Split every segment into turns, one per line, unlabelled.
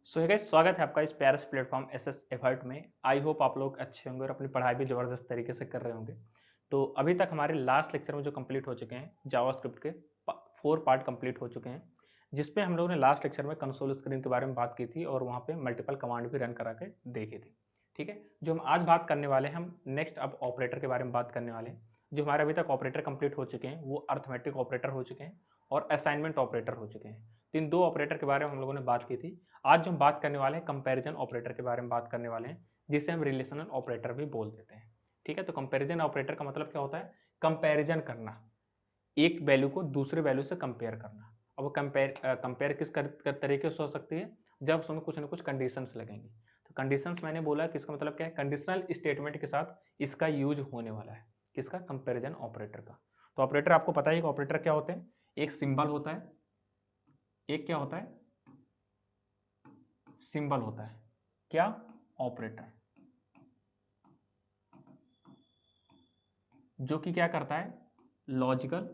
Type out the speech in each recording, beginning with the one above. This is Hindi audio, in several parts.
सो है गाइस, स्वागत है आपका इस प्यारे से प्लेटफॉर्म एसएस एफर्ट में। आई होप आप लोग अच्छे होंगे और अपनी पढ़ाई भी ज़बरदस्त तरीके से कर रहे होंगे। तो अभी तक हमारे लास्ट लेक्चर में जो कंप्लीट हो चुके हैं जावास्क्रिप्ट के 4 पार्ट कंप्लीट हो चुके हैं, जिसपे हम लोगों ने लास्ट लेक्चर में कंसोल स्क्रीन के बारे में बात की थी और वहाँ पे मल्टीपल कमांड भी रन करा के देखी थी। ठीक है, जो हम आज बात करने वाले हैं, हम नेक्स्ट अब ऑपरेटर के बारे में बात करने वाले हैं। जो हमारे अभी तक ऑपरेटर कंप्लीट हो चुके हैं वो अर्थमेटिक ऑपरेटर हो चुके हैं और असाइनमेंट ऑपरेटर हो चुके हैं। तो इन दो ऑपरेटर के बारे में हम लोगों ने बात की थी। आज जो हम बात करने वाले हैं कंपैरिजन ऑपरेटर के बारे में बात करने वाले हैं, जिसे हम रिलेशनल ऑपरेटर भी बोल देते हैं। ठीक है, तो कंपैरिजन ऑपरेटर का मतलब क्या होता है? कंपैरिजन करना, एक वैल्यू को दूसरे वैल्यू से कंपेयर करना। अब वो कंपेयर किस तरीके से हो सकती है? जब उसमें कुछ ना कुछ कंडीशंस लगेंगी। तो कंडीशंस मैंने बोला कि इसका मतलब क्या है? कंडीशनल स्टेटमेंट के साथ इसका यूज होने वाला है। किसका? कंपैरिजन ऑपरेटर का। तो ऑपरेटर आपको पता है कि ऑपरेटर क्या होते हैं? एक सिंबल होता है, एक क्या होता है? सिंबल होता है। क्या? ऑपरेटर, जो कि क्या करता है? लॉजिकल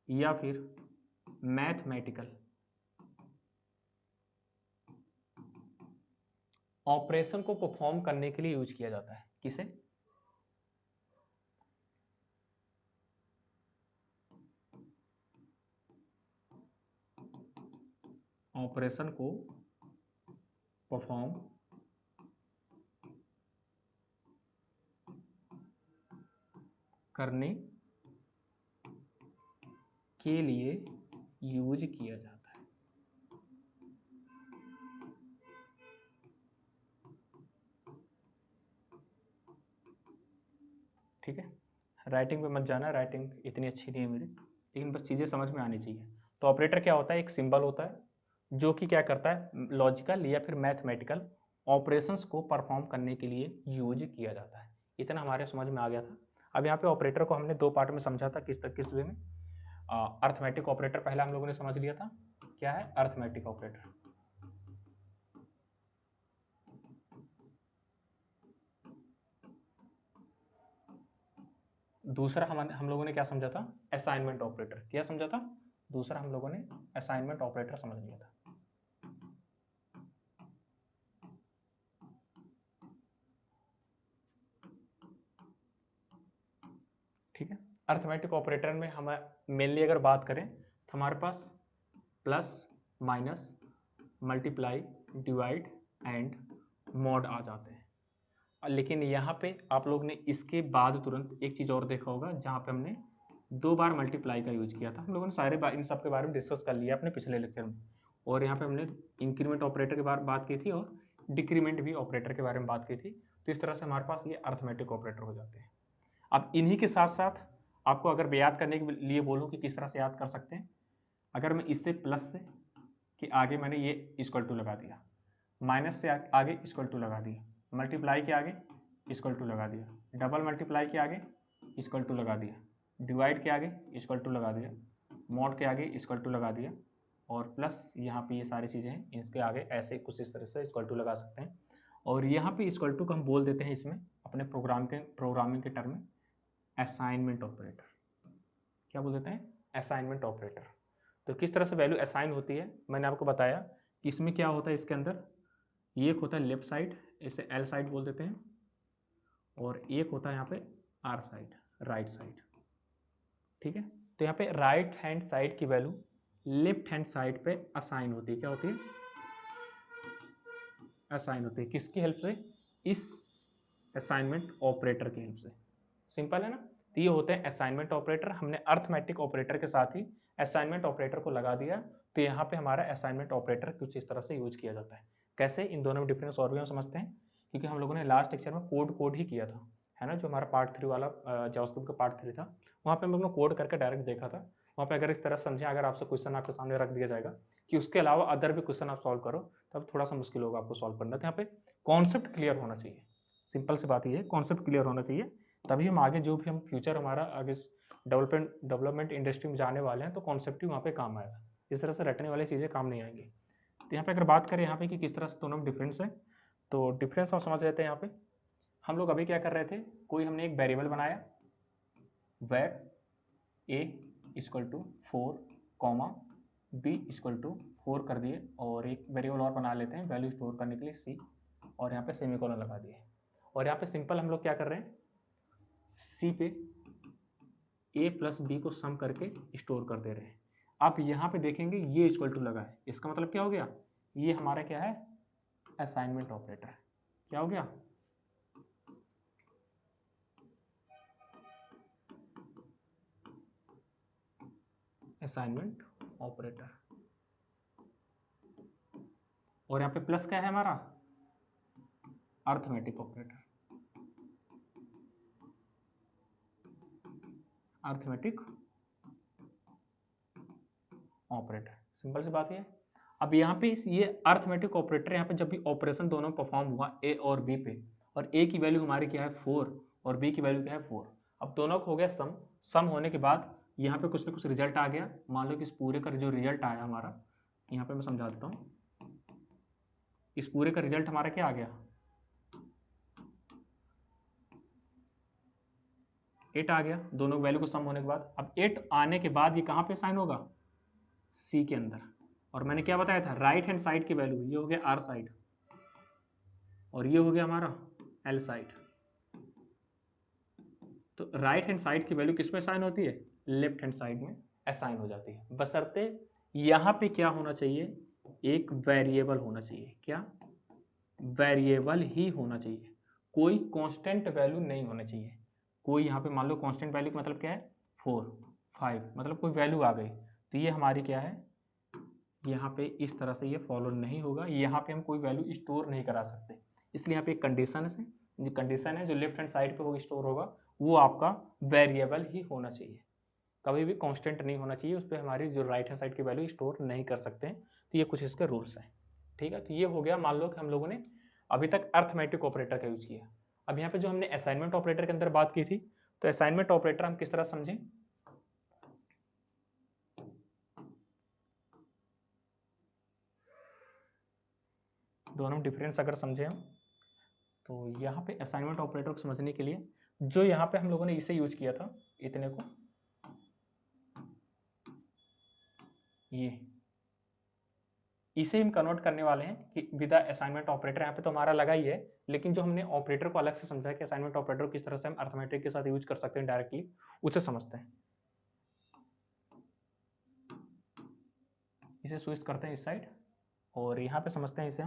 या फिर मैथमेटिकल ऑपरेशन को परफॉर्म करने के लिए यूज किया जाता है। किसे? ऑपरेशन को परफॉर्म करने के लिए यूज किया जाता है। ठीक है, राइटिंग पे मत जाना, राइटिंग इतनी अच्छी नहीं है मेरी, लेकिन बस चीज़ें समझ में आनी चाहिए। तो ऑपरेटर क्या होता है? एक सिंबल होता है जो कि क्या करता है? लॉजिकल या फिर मैथमेटिकल ऑपरेशंस को परफॉर्म करने के लिए यूज किया जाता है। इतना हमारे समझ में आ गया था। अब यहाँ पे ऑपरेटर को हमने दो पार्ट में समझा था। किस वे में? अर्थमेटिक ऑपरेटर पहला हम लोगों ने समझ लिया था। क्या है अर्थमेटिक ऑपरेटर? दूसरा हम लोगों ने क्या समझा था? Assignment operator. क्या समझा था? दूसरा हम लोगों ने असाइनमेंट ऑपरेटर समझ लिया था। ठीक है, अर्थमेटिक ऑपरेटर में हम मेनली अगर बात करें तो हमारे पास plus, minus, multiply, divide and mod आ जाते हैं। लेकिन यहाँ पे आप लोग ने इसके बाद तुरंत एक चीज़ और देखा होगा, जहाँ पे हमने 2 बार मल्टीप्लाई का यूज किया था। हम लोगों ने सारे इन सब के बारे में डिस्कस कर लिया अपने पिछले लेक्चर में। और यहाँ पे हमने इंक्रीमेंट ऑपरेटर के बारे में बात की थी और डिक्रीमेंट भी ऑपरेटर के बारे में बात की थी। तो इस तरह से हमारे पास ये अर्थमेटिक ऑपरेटर हो जाते हैं। अब इन्हीं के साथ साथ आपको अगर याद करने के लिए बोलूँ कि किस तरह से याद कर सकते हैं, अगर मैं इससे प्लस से कि आगे मैंने ये इक्वल टू लगा दिया, माइनस से आगे इक्वल टू लगा दिया, मल्टीप्लाई के आगे इक्वल टू लगा दिया, डबल मल्टीप्लाई के आगे इक्वल टू लगा दिया, डिवाइड के आगे इक्वल टू लगा दिया, मॉड के आगे इक्वल टू लगा दिया, और प्लस यहाँ पे ये सारी चीज़ें हैं, इसके आगे ऐसे कुछ इस तरह से इक्वल टू लगा सकते हैं। और यहाँ पे इक्वल टू को हम बोल देते हैं इसमें अपने प्रोग्रामिंग के टर्म में असाइनमेंट ऑपरेटर। क्या बोल देते हैं? Assignment operator. तो किस तरह से वैल्यू असाइन होती है मैंने आपको बताया कि इसमें क्या होता है। इसके अंदर एक होता है लेफ्ट साइड, इसे एल साइड बोल देते हैं, और एक होता है यहाँ पे आर साइड, राइट साइड। ठीक है, तो यहाँ पे राइट हैंड साइड की वैल्यू लेफ्ट हैंड साइड पे असाइन होती है। क्या होती है? असाइन होती है। किसकी हेल्प से? इस असाइनमेंट ऑपरेटर की हेल्प से। सिंपल है ना? तो ये होते हैं असाइनमेंट ऑपरेटर। हमने अर्थमेटिक ऑपरेटर के साथ ही असाइनमेंट ऑपरेटर को लगा दिया, तो यहाँ पे हमारा असाइनमेंट ऑपरेटर कुछ इस तरह से यूज किया जाता है। कैसे? इन दोनों में डिफरेंस और भी हम समझते हैं, क्योंकि हम लोगों ने लास्ट लेक्चर में कोड ही किया था, है ना? जो हमारा पार्ट 3 वाला जावास्क्रिप्ट का पार्ट 3 था, वहाँ पे हम लोग ने कोड करके डायरेक्ट देखा था। वहाँ पे अगर इस तरह समझें, अगर आपसे क्वेश्चन आपके सामने रख दिया जाएगा कि उसके अलावा अदर भी क्वेश्चन आप सॉल्व करो, तब थोड़ा सा मुश्किल होगा आपको सॉल्व करना। तो यहाँ पे कॉन्सेप्ट क्लियर होना चाहिए। सिंपल सी बात ये है, कॉन्सेप्ट क्लियर होना चाहिए, तभी हम आगे जो भी हम फ्यूचर हमारा आगे डेवलपमेंट इंडस्ट्री में जाने वाले हैं, तो कॉन्सेप्ट ही वहाँ पे काम आएगा। इस तरह से रटने वाली चीज़ें काम नहीं आएंगी। तो यहाँ पे अगर बात करें यहाँ पे कि किस तरह से दोनों में डिफरेंस है, तो डिफरेंस हम समझ लेते हैं। यहाँ पे हम लोग अभी क्या कर रहे थे, कोई हमने एक वेरिएबल बनाया, var A equal to 4, b equal to 4 कर दिए और एक वेरिएबल और बना लेते हैं वैल्यू स्टोर करने के लिए c, और यहाँ पे सेमीकोलन लगा दिए। और यहाँ पे सिंपल हम लोग क्या कर रहे हैं, c पे a प्लस b को सम करके स्टोर कर दे रहे हैं। आप यहाँ पे देखेंगे ये इक्वल टू लगा है, इसका मतलब क्या हो गया, ये हमारा क्या है, असाइनमेंट ऑपरेटर। क्या हो गया, असाइनमेंट ऑपरेटर। और यहाँ पे प्लस क्या है हमारा, arithmetic operator, arithmetic operator. Simple सी बात है। अब यहाँ पे ये अर्थमेटिक ऑपरेटर, यहाँ पे जब भी ऑपरेशन दोनों परफॉर्म हुआ ए और बी पे, और ए की वैल्यू हमारी क्या है 4 और बी की वैल्यू क्या है 4, अब दोनों को हो गया सम। सम होने के बाद यहाँ पे कुछ ना कुछ रिजल्ट आ गया। मान लो कि इस पूरे का जो रिजल्ट आया हमारा, यहाँ पे मैं समझा देता हूँ, इस पूरे का रिजल्ट हमारा क्या आ गया, 8 आ गया दोनों वैल्यू को सम होने के बाद। अब 8 आने के बाद ये कहाँ पे साइन होगा, सी के अंदर। और मैंने क्या बताया था, राइट हैंड साइड की वैल्यू, ये हो गया आर साइड और ये हो गया हमारा एल साइड। तो राइट हैंड साइड की वैल्यू किस में साइन होती है, लेफ्ट हैंड साइड में असाइन हो जाती है, बशर्ते यहाँ पे क्या होना चाहिए, एक वेरिएबल होना चाहिए। क्या, वेरिएबल ही होना चाहिए, कोई कांस्टेंट वैल्यू नहीं होना चाहिए। कोई यहाँ पे मान लो कांस्टेंट वैल्यू का मतलब क्या है, 4 5, मतलब कोई वैल्यू आ गई तो ये हमारी क्या है, यहाँ पे इस तरह से ये फॉलो नहीं होगा, यहाँ पे हम कोई वैल्यू स्टोर नहीं करा सकते। इसलिए यहाँ पे एक कंडीशन है, जो कंडीशन है जो लेफ्ट हैंड साइड पे वो स्टोर होगा, वो आपका वेरिएबल ही होना चाहिए, कभी भी कांस्टेंट नहीं होना चाहिए। उस पर हमारी जो राइट हैंड साइड की वैल्यू स्टोर नहीं कर सकते हैं। तो ये कुछ इसके रूल्स हैं। ठीक है, तो ये हो गया, मान लो कि हम लोगों ने अभी तक अर्थमेटिक ऑपरेटर का यूज किया। अब यहाँ पे जो हमने असाइनमेंट ऑपरेटर के अंदर बात की थी, तो असाइनमेंट ऑपरेटर हम किस तरह समझें, दोनों डिफरेंस अगर समझे हम, तो यहाँ पे असाइनमेंट ऑपरेटर को समझने के लिए जो यहाँ पे हम लोगों ने इसे यूज किया था, इतने को, ये इसे हम कन्वर्ट करने वाले हैं कि विद असाइनमेंट ऑपरेटर। यहाँ पे तो हमारा लगा ही है, लेकिन जो हमने ऑपरेटर को अलग से समझा है कि असाइनमेंट ऑपरेटर को किस तरह से हम अर्थमेटिक के साथ यूज कर सकते हैं डायरेक्टली, उसे समझते हैं। इसे स्विच करते हैं इस साइड और यहाँ पे समझते हैं इसे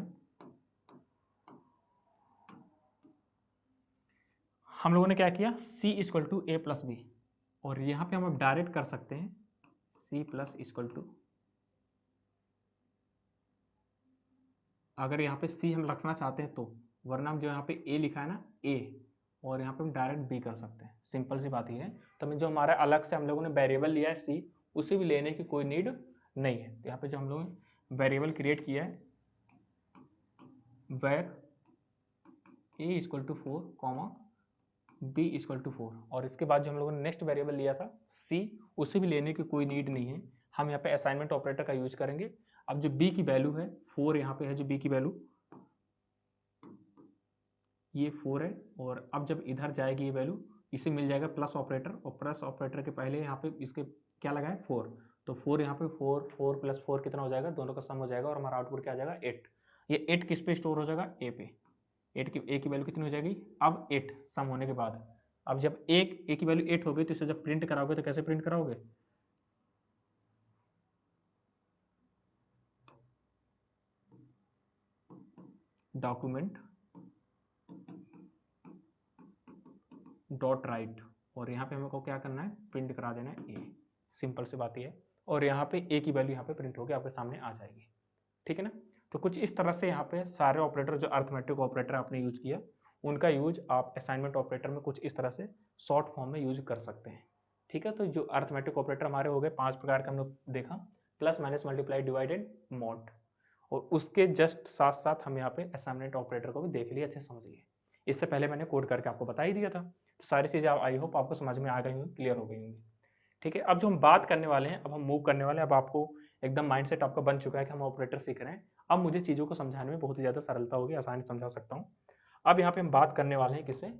हम लोगों ने क्या किया, c equal to A plus B, और यहाँ पे हम डायरेक्ट कर सकते हैं c प्लस इक्वल टू, अगर यहाँ पे c हम रखना चाहते हैं तो, वरना हम जो यहाँ पे a लिखा है ना a, और यहाँ पे हम डायरेक्ट b कर सकते हैं। सिंपल सी बात ही है। तो हमें जो हमारा अलग से हम लोगों ने वेरिएबल लिया है c, उसे भी लेने की कोई नीड नहीं है। तो यहाँ पे जो हम लोगों ने वेरिएबल क्रिएट किया है, var a equal to 4 comma b equal to 4, और इसके बाद जो हम लोगों ने नेक्स्ट वेरिएबल लिया था c, उसे भी लेने की कोई नीड नहीं है। हम यहाँ पे असाइनमेंट ऑपरेटर का यूज करेंगे। अब जो b की वैल्यू है 4, यहाँ पे है जो b की वैल्यू, ये 4 है, और अब जब इधर जाएगी ये वैल्यू, इसे मिल जाएगा प्लस ऑपरेटर, और प्लस ऑपरेटर के पहले यहाँ पे इसके क्या लगा है 4, तो 4 यहाँ पे 4 4 प्लस 4 कितना हो जाएगा, दोनों का सम हो जाएगा, और हमारा आउटपुट क्या आ जाएगा 8। ये 8 किस पे स्टोर हो जाएगा, ए पे। ए की वैल्यू कितनी हो जाएगी, अब 8 सम होने के बाद। अब जब ए की वैल्यू 8 हो गई, तो इसे जब प्रिंट कराओगे तो कैसे प्रिंट कराओगे, डॉक्यूमेंट डॉट राइट, और यहाँ पे हमको क्या करना है, प्रिंट करा देना है ए। सिंपल सी बात है। और यहाँ पे ए की वैल्यू यहाँ पे प्रिंट होकर आपके सामने आ जाएगी। ठीक है ना। तो कुछ इस तरह से यहाँ पे सारे ऑपरेटर जो अर्थमेटिक ऑपरेटर आपने यूज किया, उनका यूज आप असाइनमेंट ऑपरेटर में कुछ इस तरह से शॉर्ट फॉर्म में यूज कर सकते हैं। ठीक है, तो जो अर्थमेटिक ऑपरेटर हमारे हो गए 5 प्रकार का, हम लोग देखा, plus minus multiply divided mod, और उसके जस्ट साथ साथ हम यहाँ पे असाइनमेंट ऑपरेटर को भी देख लिए, अच्छे समझ लिए। इससे पहले मैंने कोड करके आपको बता ही दिया था। तो सारी चीज़ें आई होप आपको समझ में आ गई होंगी, क्लियर हो गई होंगी। ठीक है, अब जो हम बात करने वाले हैं, अब हम मूव करने वाले हैं। अब आपको एकदम माइंडसेट आपका बन चुका है कि हम ऑपरेटर सीख रहे हैं। अब मुझे चीज़ों को समझाने में बहुत ही ज़्यादा सरलता होगी, आसानी समझा सकता हूँ। अब यहाँ पे हम बात करने वाले हैं किसमें,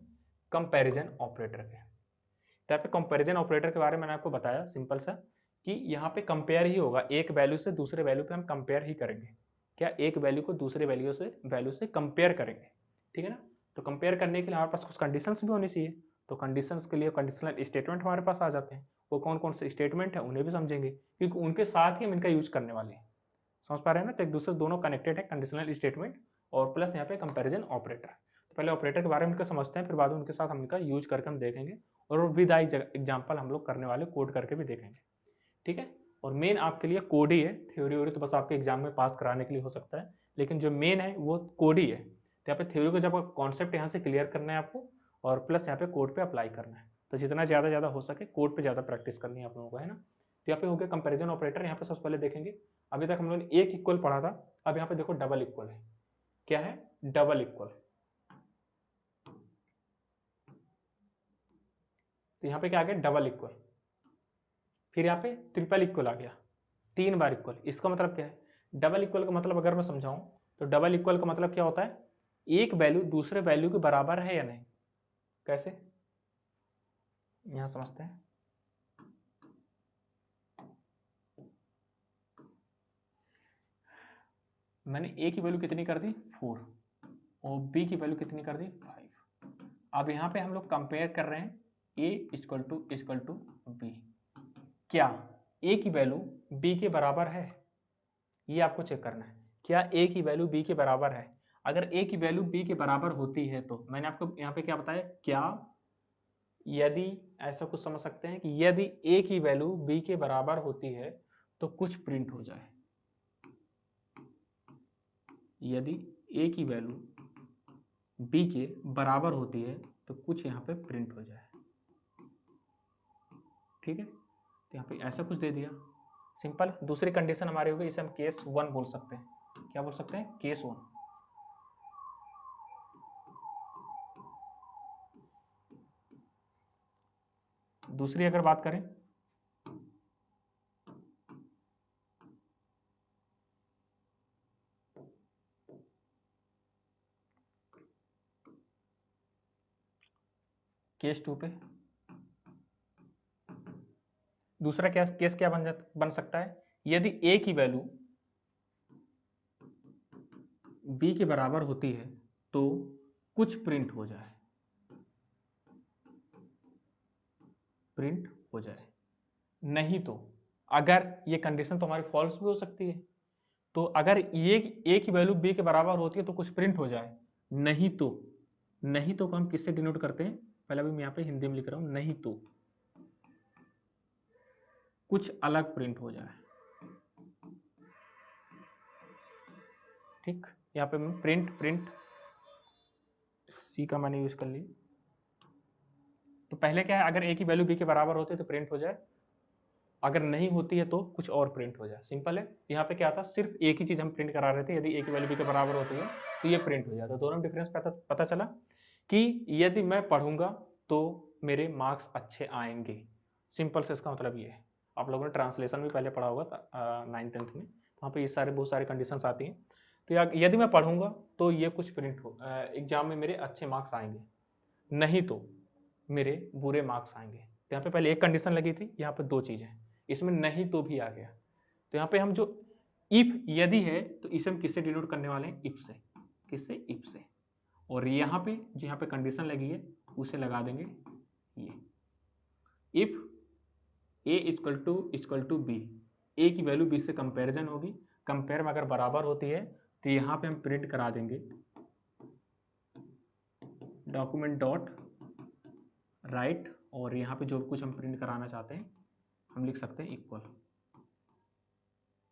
कंपैरिजन ऑपरेटर के। तो यहाँ पे कंपैरिजन ऑपरेटर के बारे में मैंने आपको बताया सिंपल सा, कि यहाँ पे कंपेयर ही होगा, एक वैल्यू से दूसरे वैल्यू पे हम कंपेयर ही करेंगे। क्या, एक वैल्यू को दूसरे वैल्यू से कंपेयर करेंगे, ठीक है ना। तो कंपेयर करने के लिए हमारे पास कुछ कंडीशंस भी होनी चाहिए, तो कंडीशंस के लिए कंडीशनल स्टेटमेंट हमारे पास आ जाते हैं। वो कौन कौन से स्टेटमेंट है उन्हें भी समझेंगे, क्योंकि उनके साथ ही हम इनका यूज करने वाले हैं। समझ पा रहे हैं ना, तो एक दूसरे से दोनों कनेक्टेड है, कंडीशनल स्टेटमेंट और प्लस यहाँ पे कंपैरिजन ऑपरेटर। तो पहले ऑपरेटर के बारे में उनका समझते हैं, फिर बाद में उनके साथ हम इनका यूज करके हम देखेंगे, और विद आई एग्जाम्पल हम लोग करने वाले, कोड करके भी देखेंगे, ठीक है। और मेन आपके लिए कोड ही है, थ्योरी वोरी तो बस आपके एग्जाम में पास कराने के लिए हो सकता है, लेकिन जो मेन है वो कोड ही है। तो यहाँ पे थ्योरी को जब कॉन्सेप्ट यहाँ से क्लियर करना है आपको, और प्लस यहाँ पे कोड पे अप्लाई करना है, तो जितना ज़्यादा हो सके कोड पे ज़्यादा प्रैक्टिस करनी है आप लोगों को, है ना। तो यहाँ पे हो गया कंपेरिजन ऑपरेटर। यहाँ पे सबसे पहले देखेंगे, अभी तक हम लोगों ने एक इक्वल पढ़ा था, अब यहाँ पे देखो डबल इक्वल है। क्या है, डबल इक्वल। तो यहाँ पे क्या आ गया, डबल इक्वल। फिर यहाँ पे ट्रिपल इक्वल आ गया, 3 बार इक्वल। इसका मतलब क्या है, डबल इक्वल का मतलब अगर मैं समझाऊं तो डबल इक्वल का मतलब क्या होता है, एक वैल्यू दूसरे वैल्यू के बराबर है या नहीं। कैसे, यहां समझते हैं। मैंने ए की वैल्यू कितनी कर दी, 4, और बी की वैल्यू कितनी कर दी, 5। अब यहाँ पे हम लोग कंपेयर कर रहे हैं ए इक्वल टू बी। क्या ए की वैल्यू बी के बराबर है, ये आपको चेक करना है। क्या ए की वैल्यू बी के बराबर है। अगर ए की वैल्यू बी के बराबर होती है तो मैंने आपको यहाँ पे क्या बताया, क्या यदि, ऐसा कुछ समझ सकते हैं कि यदि ए की वैल्यू बी के बराबर होती है तो कुछ प्रिंट हो जाए। यदि ए की वैल्यू बी के बराबर होती है तो कुछ यहाँ पे प्रिंट हो जाए, ठीक है। तो यहाँ पे ऐसा कुछ दे दिया, सिंपल। दूसरी कंडीशन हमारी होगी, इसे हम केस 1 बोल सकते हैं। क्या बोल सकते हैं, केस 1। दूसरी अगर बात करें, केस 2 पे, दूसरा केस क्या बन सकता है, यदि ए की वैल्यू बी के बराबर होती है तो कुछ प्रिंट हो जाए, प्रिंट हो जाए। नहीं तो, अगर ये कंडीशन तो हमारी फॉल्स भी हो सकती है, तो अगर ये ए की वैल्यू बी के बराबर होती है तो कुछ प्रिंट हो जाए। नहीं तो, नहीं तो को हम किससे डिनोट करते हैं, पहले भी मैं यहाँ पे हिंदी में लिख रहा हूं, नहीं तो कुछ अलग प्रिंट हो जाए, ठीक। यहाँ पे मैं प्रिंट सी का मैंने यूज कर ली। तो पहले क्या है, अगर ए की वैल्यू बी के बराबर होती है तो प्रिंट हो जाए, अगर नहीं होती है तो कुछ और प्रिंट हो जाए, सिंपल है। यहाँ पे क्या था, सिर्फ एक ही चीज हम प्रिंट करा रहे थे, यदि ए की वैल्यू बी के बराबर होती है तो ये प्रिंट हो जाता है। दोनों में डिफरेंस पता चला कि यदि मैं पढ़ूंगा तो मेरे मार्क्स अच्छे आएंगे, सिंपल से इसका मतलब ये है। आप लोगों ने ट्रांसलेशन भी पहले पढ़ा होगा 9th-10th में, वहाँ पे ये सारे बहुत सारे कंडीशंस आती हैं। तो यदि मैं पढ़ूंगा तो ये कुछ प्रिंट हो, एग्जाम में मेरे अच्छे मार्क्स आएंगे, नहीं तो मेरे बुरे मार्क्स आएंगे। तो यहाँ पे पहले एक कंडीशन लगी थी, यहाँ पे दो चीजें, इसमें नहीं तो भी आ गया। तो यहाँ पे हम जो इफ यदि है तो इसे हम किससे डिनोट करने वाले हैं, इफ से। किससे, इफ से। और यहाँ पे जो यहाँ पे कंडीशन लगी है उसे लगा देंगे ये, if A equal to B, A की वैल्यू बी से कंपेरिजन होगी, कंपेयर में अगर बराबर होती है तो यहाँ पे हम प्रिंट करा देंगे डॉक्यूमेंट डॉट राइट, और यहाँ पे जो कुछ हम प्रिंट कराना चाहते हैं हम लिख सकते हैं इक्वल,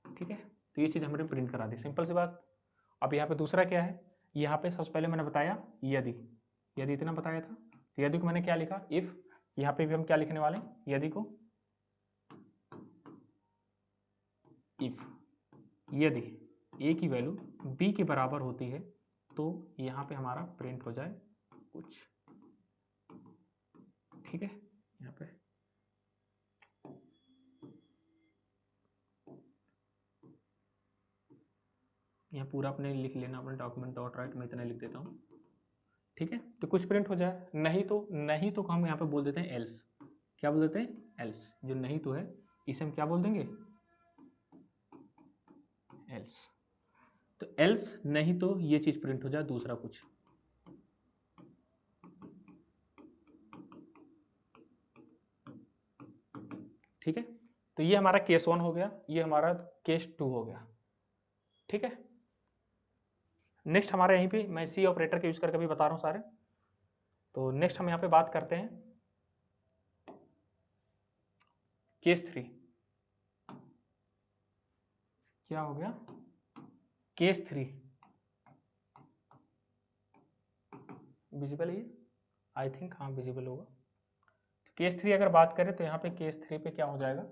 ठीक है। तो ये चीज़ हमने प्रिंट करा दी, सिंपल सी बात। अब यहाँ पे दूसरा क्या है, यहाँ पे सबसे पहले मैंने बताया यदि, यदि इतना बताया था, तो यदि को मैंने क्या लिखा, इफ। यहाँ पे भी हम क्या लिखने वाले हैं, यदि को, इफ यदि ए की वैल्यू बी के बराबर होती है तो यहाँ पे हमारा प्रिंट हो जाए कुछ, ठीक है। यहाँ पे यहाँ पूरा अपने लिख लेना, अपने डॉक्यूमेंट डॉट राइट में इतना लिख देता हूँ, ठीक है। तो कुछ प्रिंट हो जाए, नहीं तो, नहीं तो हम यहाँ पे बोल देते हैं एल्स। क्या बोल देते हैं, एल्स। जो नहीं तो है इसे हम क्या बोल देंगे, एल्स। तो एल्स नहीं तो ये चीज प्रिंट हो जाए दूसरा कुछ। ठीक है, तो ये हमारा केस 1 हो गया, ये हमारा केस 2 हो गया। ठीक है, नेक्स्ट हमारे यहीं पे मैं सी ऑपरेटर के यूज करके भी बता रहा हूँ सारे। तो नेक्स्ट हम यहाँ पे बात करते हैं केस 3। क्या हो गया, केस 3 विजिबल, ये आई थिंक हाँ विजिबल होगा। तो केस 3 अगर बात करें तो यहाँ पे केस 3 पे क्या हो जाएगा,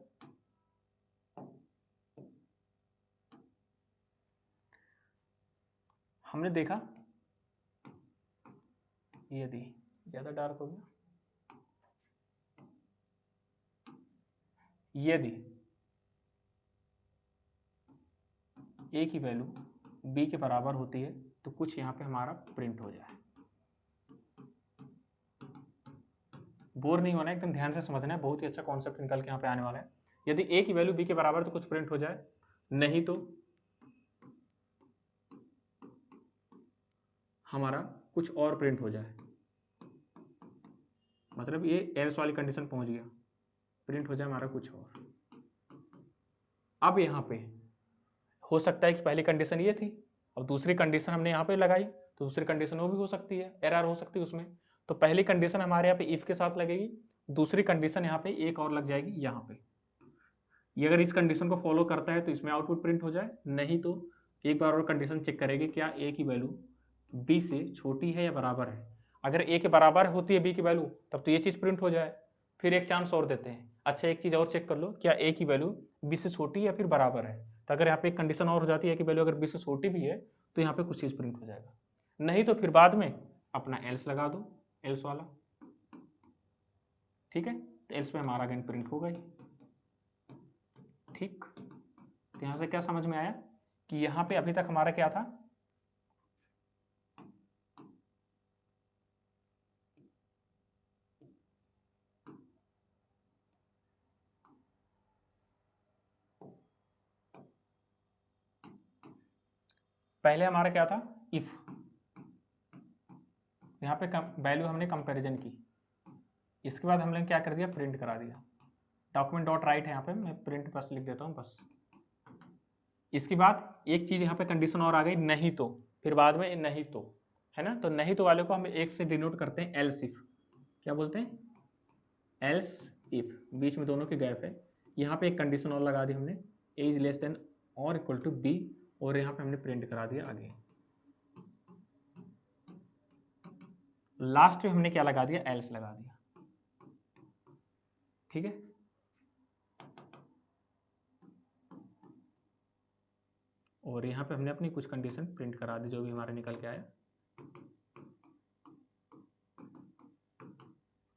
हमने देखा यदि ज्यादा डार्क हो गया, यदि ए की वैल्यू बी के बराबर होती है तो कुछ यहाँ पे हमारा प्रिंट हो जाए। बोर नहीं होना है, एकदम ध्यान से समझना है, बहुत ही अच्छा कॉन्सेप्ट निकल के यहाँ पे आने वाला है। यदि ए की वैल्यू बी के बराबर तो कुछ प्रिंट हो जाए, नहीं तो हमारा कुछ और प्रिंट हो जाए। मतलब ये एल्स वाली कंडीशन पहुंच गया, प्रिंट हो जाए हमारा कुछ और। अब यहाँ पे हो सकता है कि पहली कंडीशन ये थी, अब दूसरी कंडीशन हमने यहाँ पे लगाई तो दूसरी कंडीशन वो भी हो सकती है, एरर हो सकती है उसमें। तो पहली कंडीशन हमारे यहाँ पे इफ के साथ लगेगी, दूसरी कंडीशन यहाँ पे एक और लग जाएगी यहाँ पे। ये अगर इस कंडीशन को फॉलो करता है तो इसमें आउटपुट प्रिंट हो जाए, नहीं तो एक बार और कंडीशन चेक करेगी क्या ए की वैल्यू बी से छोटी है या बराबर है। अगर ए के बराबर होती है बी की वैल्यू तब तो ये चीज़ प्रिंट हो जाए। फिर एक चांस और देते हैं, अच्छा एक चीज़ और चेक कर लो, क्या ए की वैल्यू बी से छोटी या फिर बराबर है। तो अगर यहाँ पे एक कंडीशन और हो जाती है कि वैल्यू अगर बी से छोटी भी है तो यहाँ पे कुछ चीज़ प्रिंट हो जाएगा, नहीं तो फिर बाद में अपना एल्स लगा दो, एल्स वाला। ठीक है, तो एल्स में हमारा अगेन प्रिंट होगा ही। ठीक, तो यहाँ से क्या समझ में आया कि यहाँ पे अभी तक हमारा क्या था, पहले हमारा क्या था इफ, यहाँ पे वैल्यू हमने कंपैरिजन की, इसके बाद हमने क्या कर दिया प्रिंट करा दिया। डॉक्यूमेंट डॉट राइट है यहाँ पे, मैं प्रिंट बस लिख देता हूँ बस। इसके बाद एक चीज यहाँ पे कंडीशन और आ गई, नहीं तो, फिर बाद में नहीं तो, है ना। तो नहीं तो वाले को हम एक से डिनोट करते हैं एल्स इफ। क्या बोलते हैं, एल्स इफ, बीच में दोनों के गैप है। यहाँ पे एक कंडीशन और लगा दी हमने, ए इज लेस देन और इक्वल टू बी, और यहाँ पे हमने प्रिंट करा दिया आगे। लास्ट में हमने क्या लगा दिया, एल्स लगा दिया। ठीक है, और यहाँ पे हमने अपनी कुछ कंडीशन प्रिंट करा दी जो भी हमारे निकल के आया।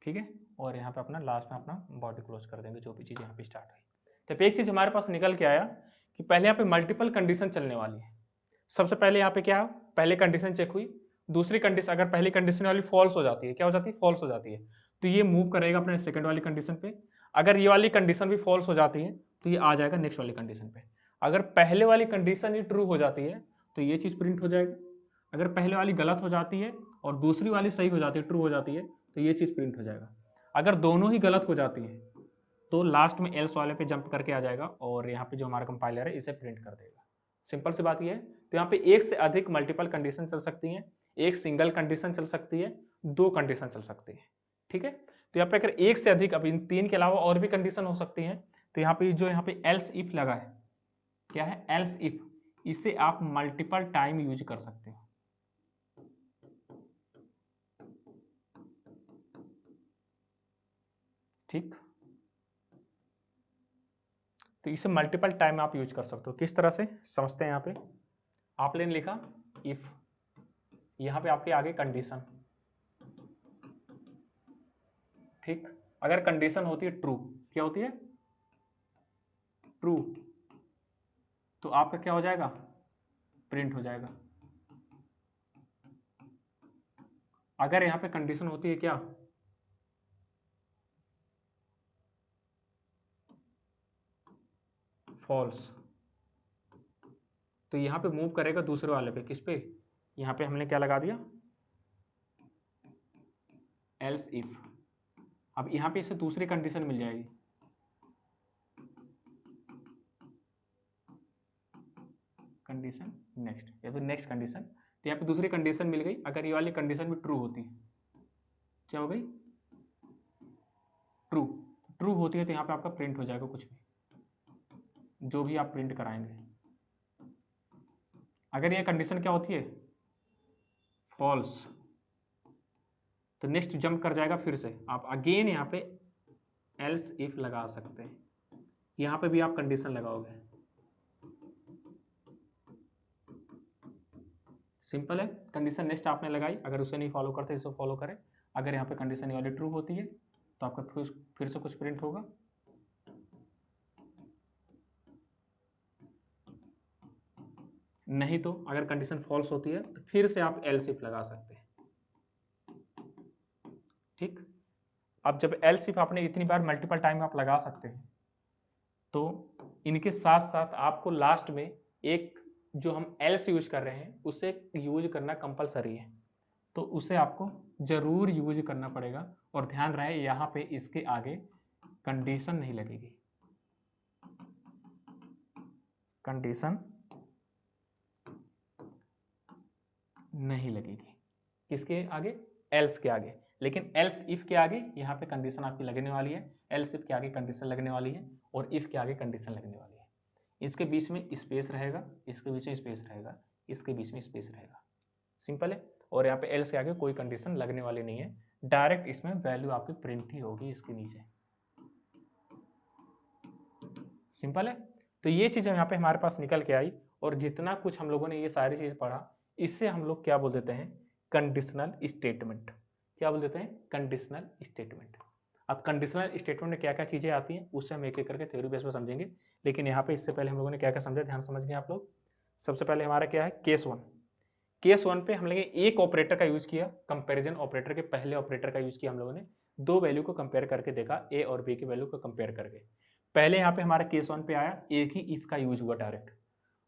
ठीक है, और यहाँ पे अपना लास्ट में अपना बॉडी क्लोज कर देंगे जो भी चीज़ यहाँ पे स्टार्ट हुई। तो एक चीज़ हमारे पास निकल के आया कि पहले यहाँ पे मल्टीपल कंडीशन चलने वाली है। सबसे पहले यहाँ पे क्या, पहले कंडीशन चेक हुई, दूसरी कंडीशन अगर पहली कंडीशन वाली फॉल्स हो जाती है, क्या हो जाती है, फॉल्स हो जाती है, तो ये मूव करेगा अपने सेकंड वाली कंडीशन पे। अगर ये वाली कंडीशन भी फॉल्स हो जाती है तो ये आ जाएगा नेक्स्ट वाली कंडीशन पे। अगर पहले वाली कंडीशन ही ट्रू हो जाती है तो ये चीज़ प्रिंट हो जाएगी। अगर पहले वाली गलत हो जाती है और दूसरी वाली सही हो जाती है, ट्रू हो जाती है, तो ये चीज़ प्रिंट हो जाएगा। अगर दोनों ही गलत हो जाती हैं तो लास्ट में एल्स वाले पे जंप करके आ जाएगा और यहाँ पे जो हमारा कंपाइलर है इसे प्रिंट कर देगा। सिंपल सी बात ये है। तो यहाँ पे एक से अधिक मल्टीपल कंडीशन चल सकती हैं, एक सिंगल कंडीशन चल सकती है, दो कंडीशन चल सकती है। ठीक है, तो यहाँ पे अगर एक से अधिक, अब इन तीन के अलावा और भी कंडीशन हो सकती हैं, तो यहाँ पे जो यहाँ पे एल्स इफ लगा है, क्या है, एल्स इफ, इसे आप मल्टीपल टाइम यूज कर सकते हो। ठीक, तो इसे मल्टीपल टाइम आप यूज कर सकते हो। किस तरह से समझते हैं, यहाँ पे आपने लिखा इफ, यहाँ पे आपके आगे कंडीशन। ठीक, अगर कंडीशन होती है ट्रू, क्या होती है, ट्रू, तो आपका क्या हो जाएगा, प्रिंट हो जाएगा। अगर यहाँ पे कंडीशन होती है क्या, फॉल्स, तो यहाँ पे मूव करेगा दूसरे वाले पे, किस पे, यहाँ पे हमने क्या लगा दिया, एल्स इफ। अब यहाँ पे इसे दूसरी कंडीशन मिल जाएगी, कंडीशन नेक्स्ट या फिर नेक्स्ट कंडीशन। तो यहाँ पे दूसरी कंडीशन मिल गई, अगर ये वाली कंडीशन भी ट्रू होती है, क्या हो गई, ट्रू। ट्रू होती है तो यहाँ पे आपका प्रिंट हो जाएगा कुछ भी, जो भी आप प्रिंट कराएंगे। अगर ये कंडीशन क्या होती है, फॉल्स, तो नेक्स्ट जंप कर जाएगा, फिर से आप अगेन यहाँ पे एल्स इफ लगा सकते हैं, यहाँ पे भी आप कंडीशन लगाओगे। सिंपल है, कंडीशन नेक्स्ट आपने लगाई, अगर उसे नहीं फॉलो करते इसे फॉलो करें। अगर यहाँ पे कंडीशन वाली ट्रू होती है तो आपका फिर से कुछ प्रिंट होगा, नहीं तो अगर कंडीशन फॉल्स होती है तो फिर से आप एल्स इफ लगा सकते हैं। ठीक, अब जब एल्स इफ आपने इतनी बार मल्टीपल टाइम आप लगा सकते हैं, तो इनके साथ साथ आपको लास्ट में एक जो हम एल्स यूज कर रहे हैं उसे यूज करना कंपलसरी है, तो उसे आपको जरूर यूज करना पड़ेगा। और ध्यान रहे यहाँ पे इसके आगे कंडीशन नहीं लगेगी, कंडीशन नहीं लगेगी, किसके आगे, एल्स के आगे। लेकिन एल्स इफ के आगे यहाँ पे कंडीशन आपकी लगने वाली है, एल्स इफ के आगे कंडीशन लगने वाली है, और इफ के आगे कंडीशन लगने वाली है। इसके बीच में स्पेस रहेगा, इसके बीच में स्पेस रहेगा, इसके बीच में स्पेस रहेगा, सिंपल है। और यहाँ पे एल्स के आगे कोई कंडीशन लगने वाली नहीं है, डायरेक्ट इसमें वैल्यू आपकी प्रिंट ही होगी इसके नीचे, सिंपल है। तो ये चीज़ यहाँ पे हमारे पास निकल के आई, और जितना कुछ हम लोगों ने ये सारी चीज़ पढ़ा, इससे हम लोग क्या बोल देते हैं, कंडीशनल स्टेटमेंट। क्या बोल देते हैं, कंडीशनल स्टेटमेंट। अब कंडीशनल स्टेटमेंट में क्या क्या चीज़ें आती हैं उससे हम एक एक करके थ्योरी बेस पर समझेंगे, लेकिन यहाँ पे इससे पहले हम लोगों ने क्या क्या समझा, ध्यान समझ गए आप लोग। सबसे पहले हमारा क्या है, केस वन। केस वन पे हम लोगों ने एक ऑपरेटर का यूज किया, कंपेरिजन ऑपरेटर के पहले ऑपरेटर का यूज किया हम लोगों ने, दो वैल्यू को कंपेयर करके देखा, ए और बी की वैल्यू को कंपेयर करके। पहले यहाँ पे हमारा केस वन पे आया, एक ही इफ का यूज हुआ डायरेक्ट।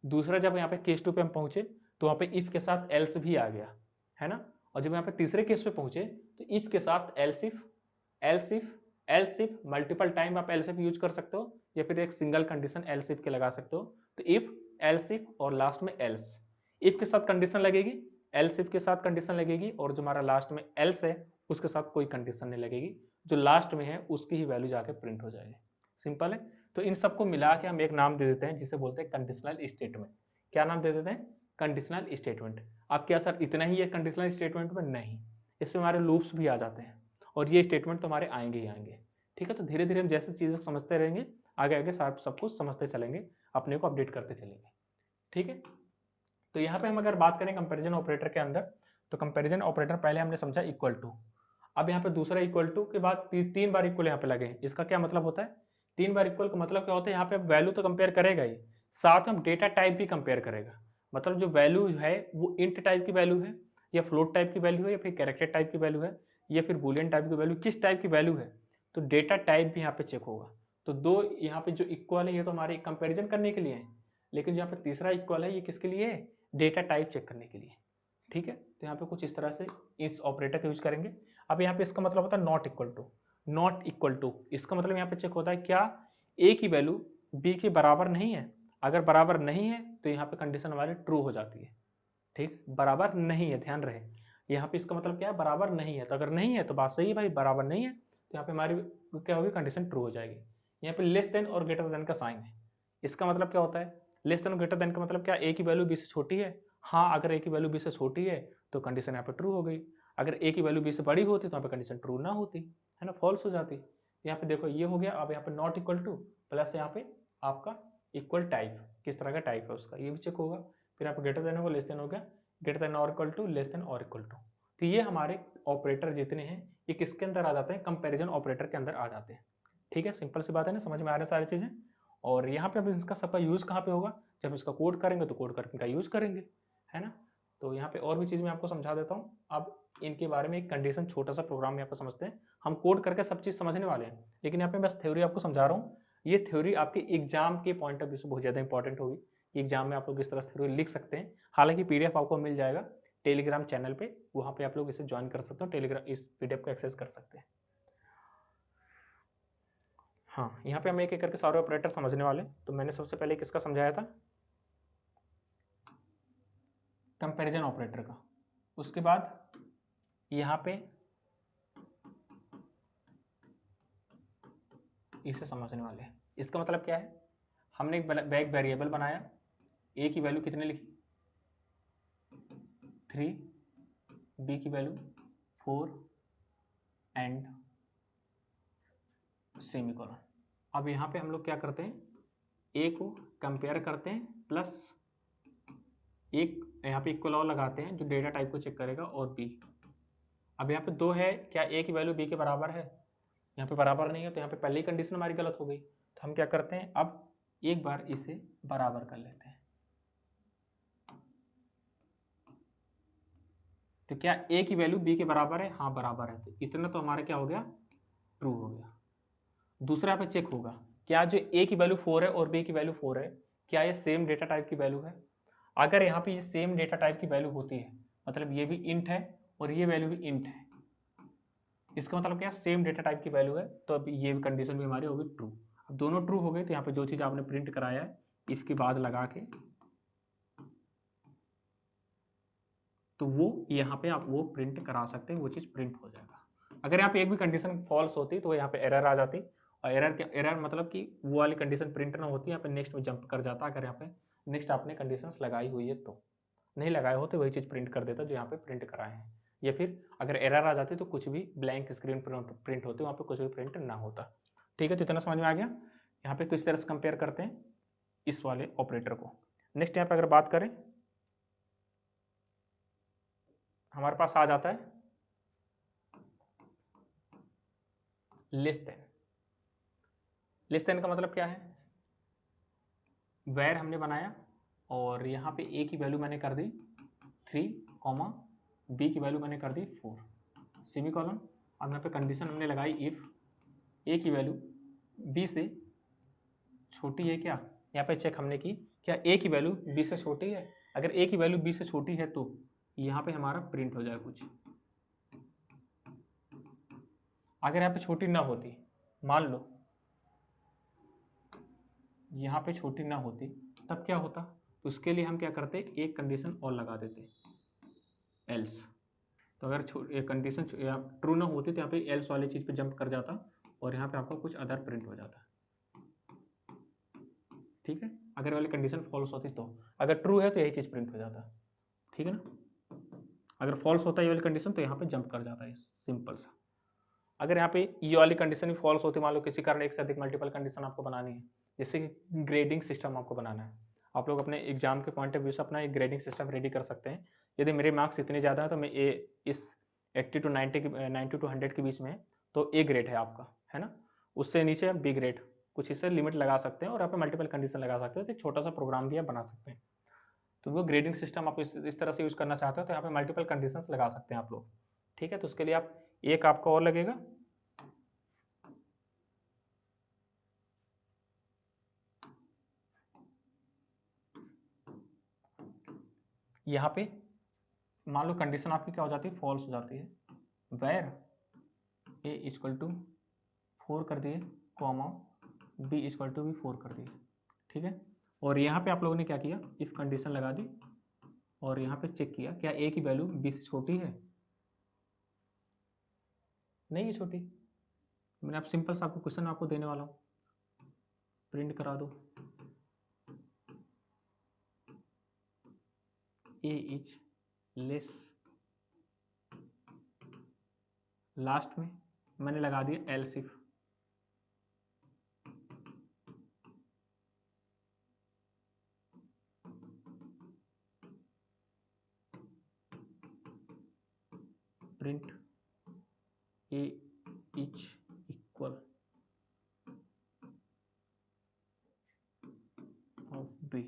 दूसरा जब यहाँ पे केस टू पे हम पहुंचे तो वहाँ पे इफ के साथ एल्स भी आ गया, है ना। और जब यहाँ पे तीसरे केस पे पहुंचे तो इफ के साथ else if, else if, else if, multiple time आप एल्स इफ यूज कर सकते हो, या फिर एक सिंगल कंडीशन एल्स इफ के लगा सकते हो। तो इफ, एल्स इफ और लास्ट में एल्स। इफ के साथ कंडीशन लगेगी, एल्स इफ के साथ कंडीशन लगेगी, और जो हमारा लास्ट में एल्स है उसके साथ कोई कंडीशन नहीं लगेगी, जो लास्ट में है उसकी ही वैल्यू जाके प्रिंट हो जाएगी, सिंपल है। तो इन सबको मिला के हम एक नाम दे देते हैं जिसे बोलते हैं कंडीशनल स्टेटमेंट। क्या नाम दे देते हैं, कंडीशनल स्टेटमेंट। अब क्या सर इतना ही है कंडीशनल स्टेटमेंट में, नहीं, इसमें हमारे लूप्स भी आ जाते हैं, और ये स्टेटमेंट तो हमारे आएंगे ही आएंगे, ठीक है। तो धीरे धीरे हम जैसे चीज़ें समझते रहेंगे, आगे आगे सब कुछ समझते चलेंगे, अपने को अपडेट करते चलेंगे, ठीक है। तो यहाँ पे हम अगर बात करें कंपैरिजन ऑपरेटर के अंदर, तो कंपैरिजन ऑपरेटर पहले हमने समझा इक्वल टू। अब यहाँ पे दूसरा इक्वल टू के बाद तीन बार इक्वल यहाँ पे लगे, इसका क्या मतलब होता है, तीन बार इक्वल का मतलब क्या होता है, यहाँ पे वैल्यू तो कंपेयर करेगा ही, साथ में डेटा टाइप भी कंपेयर करेगा। मतलब जो वैल्यू है वो इंट टाइप की वैल्यू है, या फ्लोट टाइप की वैल्यू है, या फिर कैरेक्टर टाइप की वैल्यू है, या फिर बुलियन टाइप की वैल्यू, किस टाइप की वैल्यू है, तो डेटा टाइप भी यहाँ पे चेक होगा। तो दो यहाँ पे जो इक्वल है ये तो हमारे कंपेरिजन करने के लिए है, लेकिन यहाँ पे तीसरा इक्वल है ये किसके लिए है, डेटा टाइप चेक करने के लिए, ठीक है। तो यहाँ पे कुछ इस तरह से इस ऑपरेटर का यूज करेंगे। अब यहाँ पे इसका मतलब होता है not equal to. Not equal to इसका मतलब यहाँ पे चेक होता है क्या ए की वैल्यू बी के बराबर नहीं है, अगर बराबर नहीं है तो यहाँ पे कंडीशन हमारी ट्रू हो जाती है, ठीक, बराबर नहीं है, ध्यान रहे यहाँ पे इसका मतलब क्या है, बराबर नहीं है। तो अगर नहीं है तो बात सही है भाई, बराबर नहीं है तो यहाँ पे हमारी क्या होगी, कंडीशन ट्रू हो जाएगी। यहाँ पे लेस देन और ग्रेटर देन का साइन है, इसका मतलब क्या होता है, लेस देन और ग्रेटर देन का मतलब क्या, ए की वैल्यू बी से छोटी है, हाँ अगर ए की वैल्यू बी से छोटी है तो कंडीशन यहाँ पे ट्रू हो गई, अगर ए की वैल्यू बी से बड़ी होती तो यहाँ पे कंडीशन ट्रू ना होती, है ना, फॉल्स हो जाती। यहाँ पे देखो ये हो गया। अब यहाँ पे नॉट इक्वल टू प्लस यहाँ पे आपका इक्वल टाइप, किस तरह का टाइप है उसका ये भी चेक होगा। फिर यहाँ पे ग्रेटर देन होगा, लेस देन हो गया, ग्रेटर देन और इक्वल टू, लेस देन और इक्वल टू। तो ये हमारे ऑपरेटर जितने हैं ये किसके अंदर आ जाते हैं, कंपेरिजन ऑपरेटर के अंदर आ जाते हैं, ठीक है। सिंपल सी बात है ना, समझ में आ रहा है सारी चीजें। और यहाँ पे अब इसका सबका यूज कहाँ पे होगा, जब इसका कोड करेंगे तो कोड करके इनका यूज करेंगे, है ना। तो यहाँ पे और भी चीज़ मैं आपको समझा देता हूँ। अब इनके बारे में एक कंडीशन छोटा सा प्रोग्राम यहाँ पे समझते हैं, हम कोड करके सब चीज़ समझने वाले हैं, लेकिन यहाँ पे बस थ्योरी आपको समझा रहा हूँ। ये थ्योरी आपके एग्जाम के पॉइंट ऑफ व्यू से बहुत ज़्यादा इंपॉर्टेंट होगी कि एग्जाम में आप लोग इस तरह से थ्योरी लिख सकते हैं। हालांकि पीडीएफ आपको मिल जाएगा टेलीग्राम चैनल पे, वहाँ पे आप लोग इसे ज्वाइन कर सकते हो, टेलीग्राम इस पीडीएफ को एक्सेस कर सकते हैं। हाँ, यहाँ पे हम एक एक करके सारे ऑपरेटर समझने वाले। तो मैंने सबसे पहले किसका समझाया था, कंपैरिजन ऑपरेटर का। उसके बाद यहाँ पे इसे समझने वाले हैं। इसका मतलब क्या है, हमने एक वेरिएबल बनाया, ए की वैल्यू कितने लिखी 3, बी की वैल्यू 4 एंड सेमीकोलन। अब यहाँ पे हम लोग क्या करते हैं, ए को कंपेयर करते हैं प्लस एक यहाँ पे इक्वल और लगाते हैं जो डेटा टाइप को चेक करेगा, और बी। अब यहाँ पे 2 है, क्या ए की वैल्यू बी के बराबर है, यहाँ पे बराबर नहीं है, तो यहाँ पे पहले ही कंडीशन हमारी गलत हो गई। तो हम क्या करते हैं, अब एक बार इसे बराबर कर लेते हैं। तो क्या ए की वैल्यू बी के बराबर है, हाँ बराबर है, तो इतना तो हमारा क्या हो गया, ट्रू हो गया। दूसरा पे चेक होगा, क्या जो ए की वैल्यू 4 है और बी की वैल्यू 4 है, क्या ये सेम डेटा टाइप की वैल्यू है। अगर यहाँ पे ये सेम डेटा टाइप की वैल्यू होती है, मतलब ये भी इंट है और ये वैल्यू भी इंट है, इसका मतलब क्या, सेम डेटा टाइप की वैल्यू है, तो अब ये कंडीशन भी हमारी होगी ट्रू। अब दोनों ट्रू हो गए, तो यहाँ पे जो चीज़ आपने प्रिंट कराया है इसके बाद लगा के, तो वो यहाँ पे आप वो प्रिंट करा सकते हैं, वो चीज़ प्रिंट हो जाएगा। अगर यहाँ पे एक भी कंडीशन फॉल्स होती तो यहाँ पे एरर आ जाती, और एरर मतलब कि वो वाली कंडीशन प्रिंट ना होती, यहाँ पे नेक्स्ट में जंप कर जाता। अगर यहाँ पे नेक्स्ट आपने कंडीशंस लगाई हुई है, तो नहीं लगाए हो तो वही चीज़ प्रिंट कर देता जो यहाँ पे प्रिंट कराए हैं। या फिर अगर एरर आ जाती तो कुछ भी ब्लैंक स्क्रीन प्रिंट होती, वहाँ पे कुछ भी प्रिंट ना होता। ठीक है, तो इतना समझ में आ गया। यहाँ पे किस तरह से कंपेयर करते हैं इस वाले ऑपरेटर को। नेक्स्ट यहाँ पे अगर बात करें, हमारे पास आ जाता है लेस देन। लेस देन का मतलब क्या है, वेर हमने बनाया और यहाँ पे ए की वैल्यू मैंने कर दी 3, बी की वैल्यू मैंने कर दी 4, सेमीकोलन। अब यहाँ पे कंडीशन हमने लगाई इफ ए की वैल्यू बी से छोटी है क्या, यहाँ पे चेक हमने की क्या ए की वैल्यू बी से छोटी है। अगर ए की वैल्यू बी से छोटी है तो यहाँ पे हमारा प्रिंट हो जाए कुछ। अगर यहाँ पे छोटी ना होती, मान लो यहाँ पे छोटी ना होती, तब क्या होता, तो उसके लिए हम क्या करते, एक कंडीशन और लगा देते, एल्स। तो अगर कंडीशन ट्रू ना होती तो यहाँ पे एल्स वाली चीज़ पे जंप कर जाता और यहाँ पे आपका कुछ अदर प्रिंट हो जाता। ठीक है, अगर वाली कंडीशन फॉल्स होती तो, अगर ट्रू है तो यही चीज़ प्रिंट हो जाता। ठीक है ना, अगर फॉल्स होता है ये वाली कंडीशन तो यहाँ पे जंप कर जाता है, सिंपल सा। अगर यहाँ पे ये वाली कंडीशन भी फॉल्स होती, मान लो किसी कारण एक से अधिक मल्टीपल कंडीशन आपको बनानी है, जैसे कि ग्रेडिंग सिस्टम आपको बनाना है, आप लोग अपने एग्जाम के पॉइंट ऑफ व्यू से अपना एक ग्रेडिंग सिस्टम रेडी कर सकते हैं। यदि मेरे मार्क्स इतने ज़्यादा है तो मैं इस 80 to 90 to 100 के बीच में है तो ए ग्रेड है आपका, है ना, उससे नीचे बी ग्रेड, कुछ इससे लिमिट लगा सकते हैं और यहाँ पे मल्टीपल कंडीशन लगा सकते हैं, तो एक छोटा सा प्रोग्राम भी आप बना सकते हैं। तो वो ग्रेडिंग सिस्टम आप इस तरह से यूज़ करना चाहते हो तो यहाँ पे मल्टीपल कंडीशंस लगा सकते हैं आप लोग। ठीक है, तो उसके लिए आप एक आपका और लगेगा, यहाँ पे मान लो कंडीशन आपकी क्या हो जाती है, फॉल्स हो जाती है, वेर ए इक्वल टू 4 कर दिए, कॉमा बी इक्वल टू भी 4 कर दिए। ठीक है, और यहाँ पे आप लोगों ने क्या किया, इफ कंडीशन लगा दी और यहाँ पे चेक किया क्या ए की वैल्यू बी से छोटी है, नहीं है छोटी। मैंने आप सिंपल सा आपको क्वेश्चन आपको देने वाला हूँ, प्रिंट करा दो, ए इज लेस, लास्ट में मैंने लगा दिया else if. Print A is equal of B,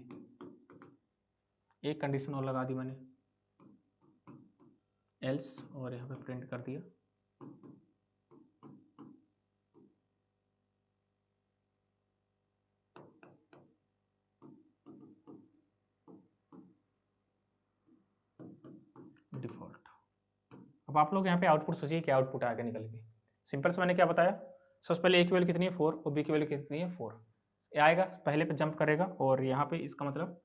एक कंडीशन और लगा दी मैंने एल्स, और यहाँ पे प्रिंट कर दिया। अब आप लोग यहाँ पे आउटपुट सोचिए क्या आउटपुट आएगा निकल के। सिंपल से मैंने क्या बताया, सबसे पहले ए की वैल्यू कितनी है 4 और बी की वैल्यू कितनी है 4, ये आएगा पहले पे जंप करेगा और यहाँ पे इसका मतलब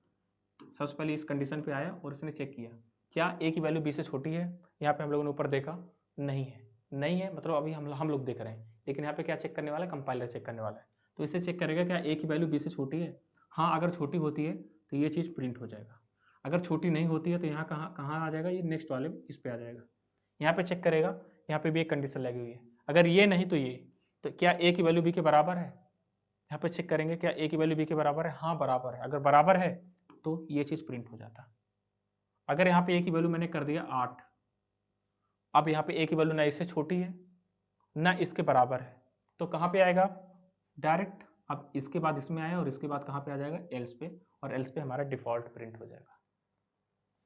सबसे पहले इस कंडीशन पे आया और इसने चेक किया क्या ए की वैल्यू बी से छोटी है। यहाँ पे हम लोगों ने ऊपर देखा नहीं है, नहीं है मतलब अभी हम लोग देख रहे हैं, लेकिन यहाँ पे क्या चेक करने वाला है, कंपाइलर चेक करने वाला है। तो इसे चेक करेगा क्या ए की वैल्यू बी से छोटी है, हाँ अगर छोटी होती है तो ये चीज़ प्रिंट हो जाएगा, अगर छोटी नहीं होती है तो यहाँ कहाँ आ जाएगा, ये नेक्स्ट वाले इस पे आ जाएगा। यहाँ पे चेक करेगा, यहाँ पे भी एक कंडीशन लगी हुई है, अगर ये नहीं तो ये, तो क्या ए की वैल्यू बी के बराबर है, यहाँ पे चेक करेंगे क्या ए की वैल्यू बी के बराबर है, हाँ बराबर है, अगर बराबर है तो ये चीज़ प्रिंट हो जाता। अगर यहाँ पे ए की वैल्यू मैंने कर दिया 8, अब यहाँ पे ए की वैल्यू ना इससे छोटी है ना इसके बराबर है, तो कहाँ पे आएगा डायरेक्ट, अब इसके बाद इसमें आया और इसके बाद कहाँ पे आ जाएगा एल्स पे, और एल्स पे हमारा डिफॉल्ट प्रिंट हो जाएगा।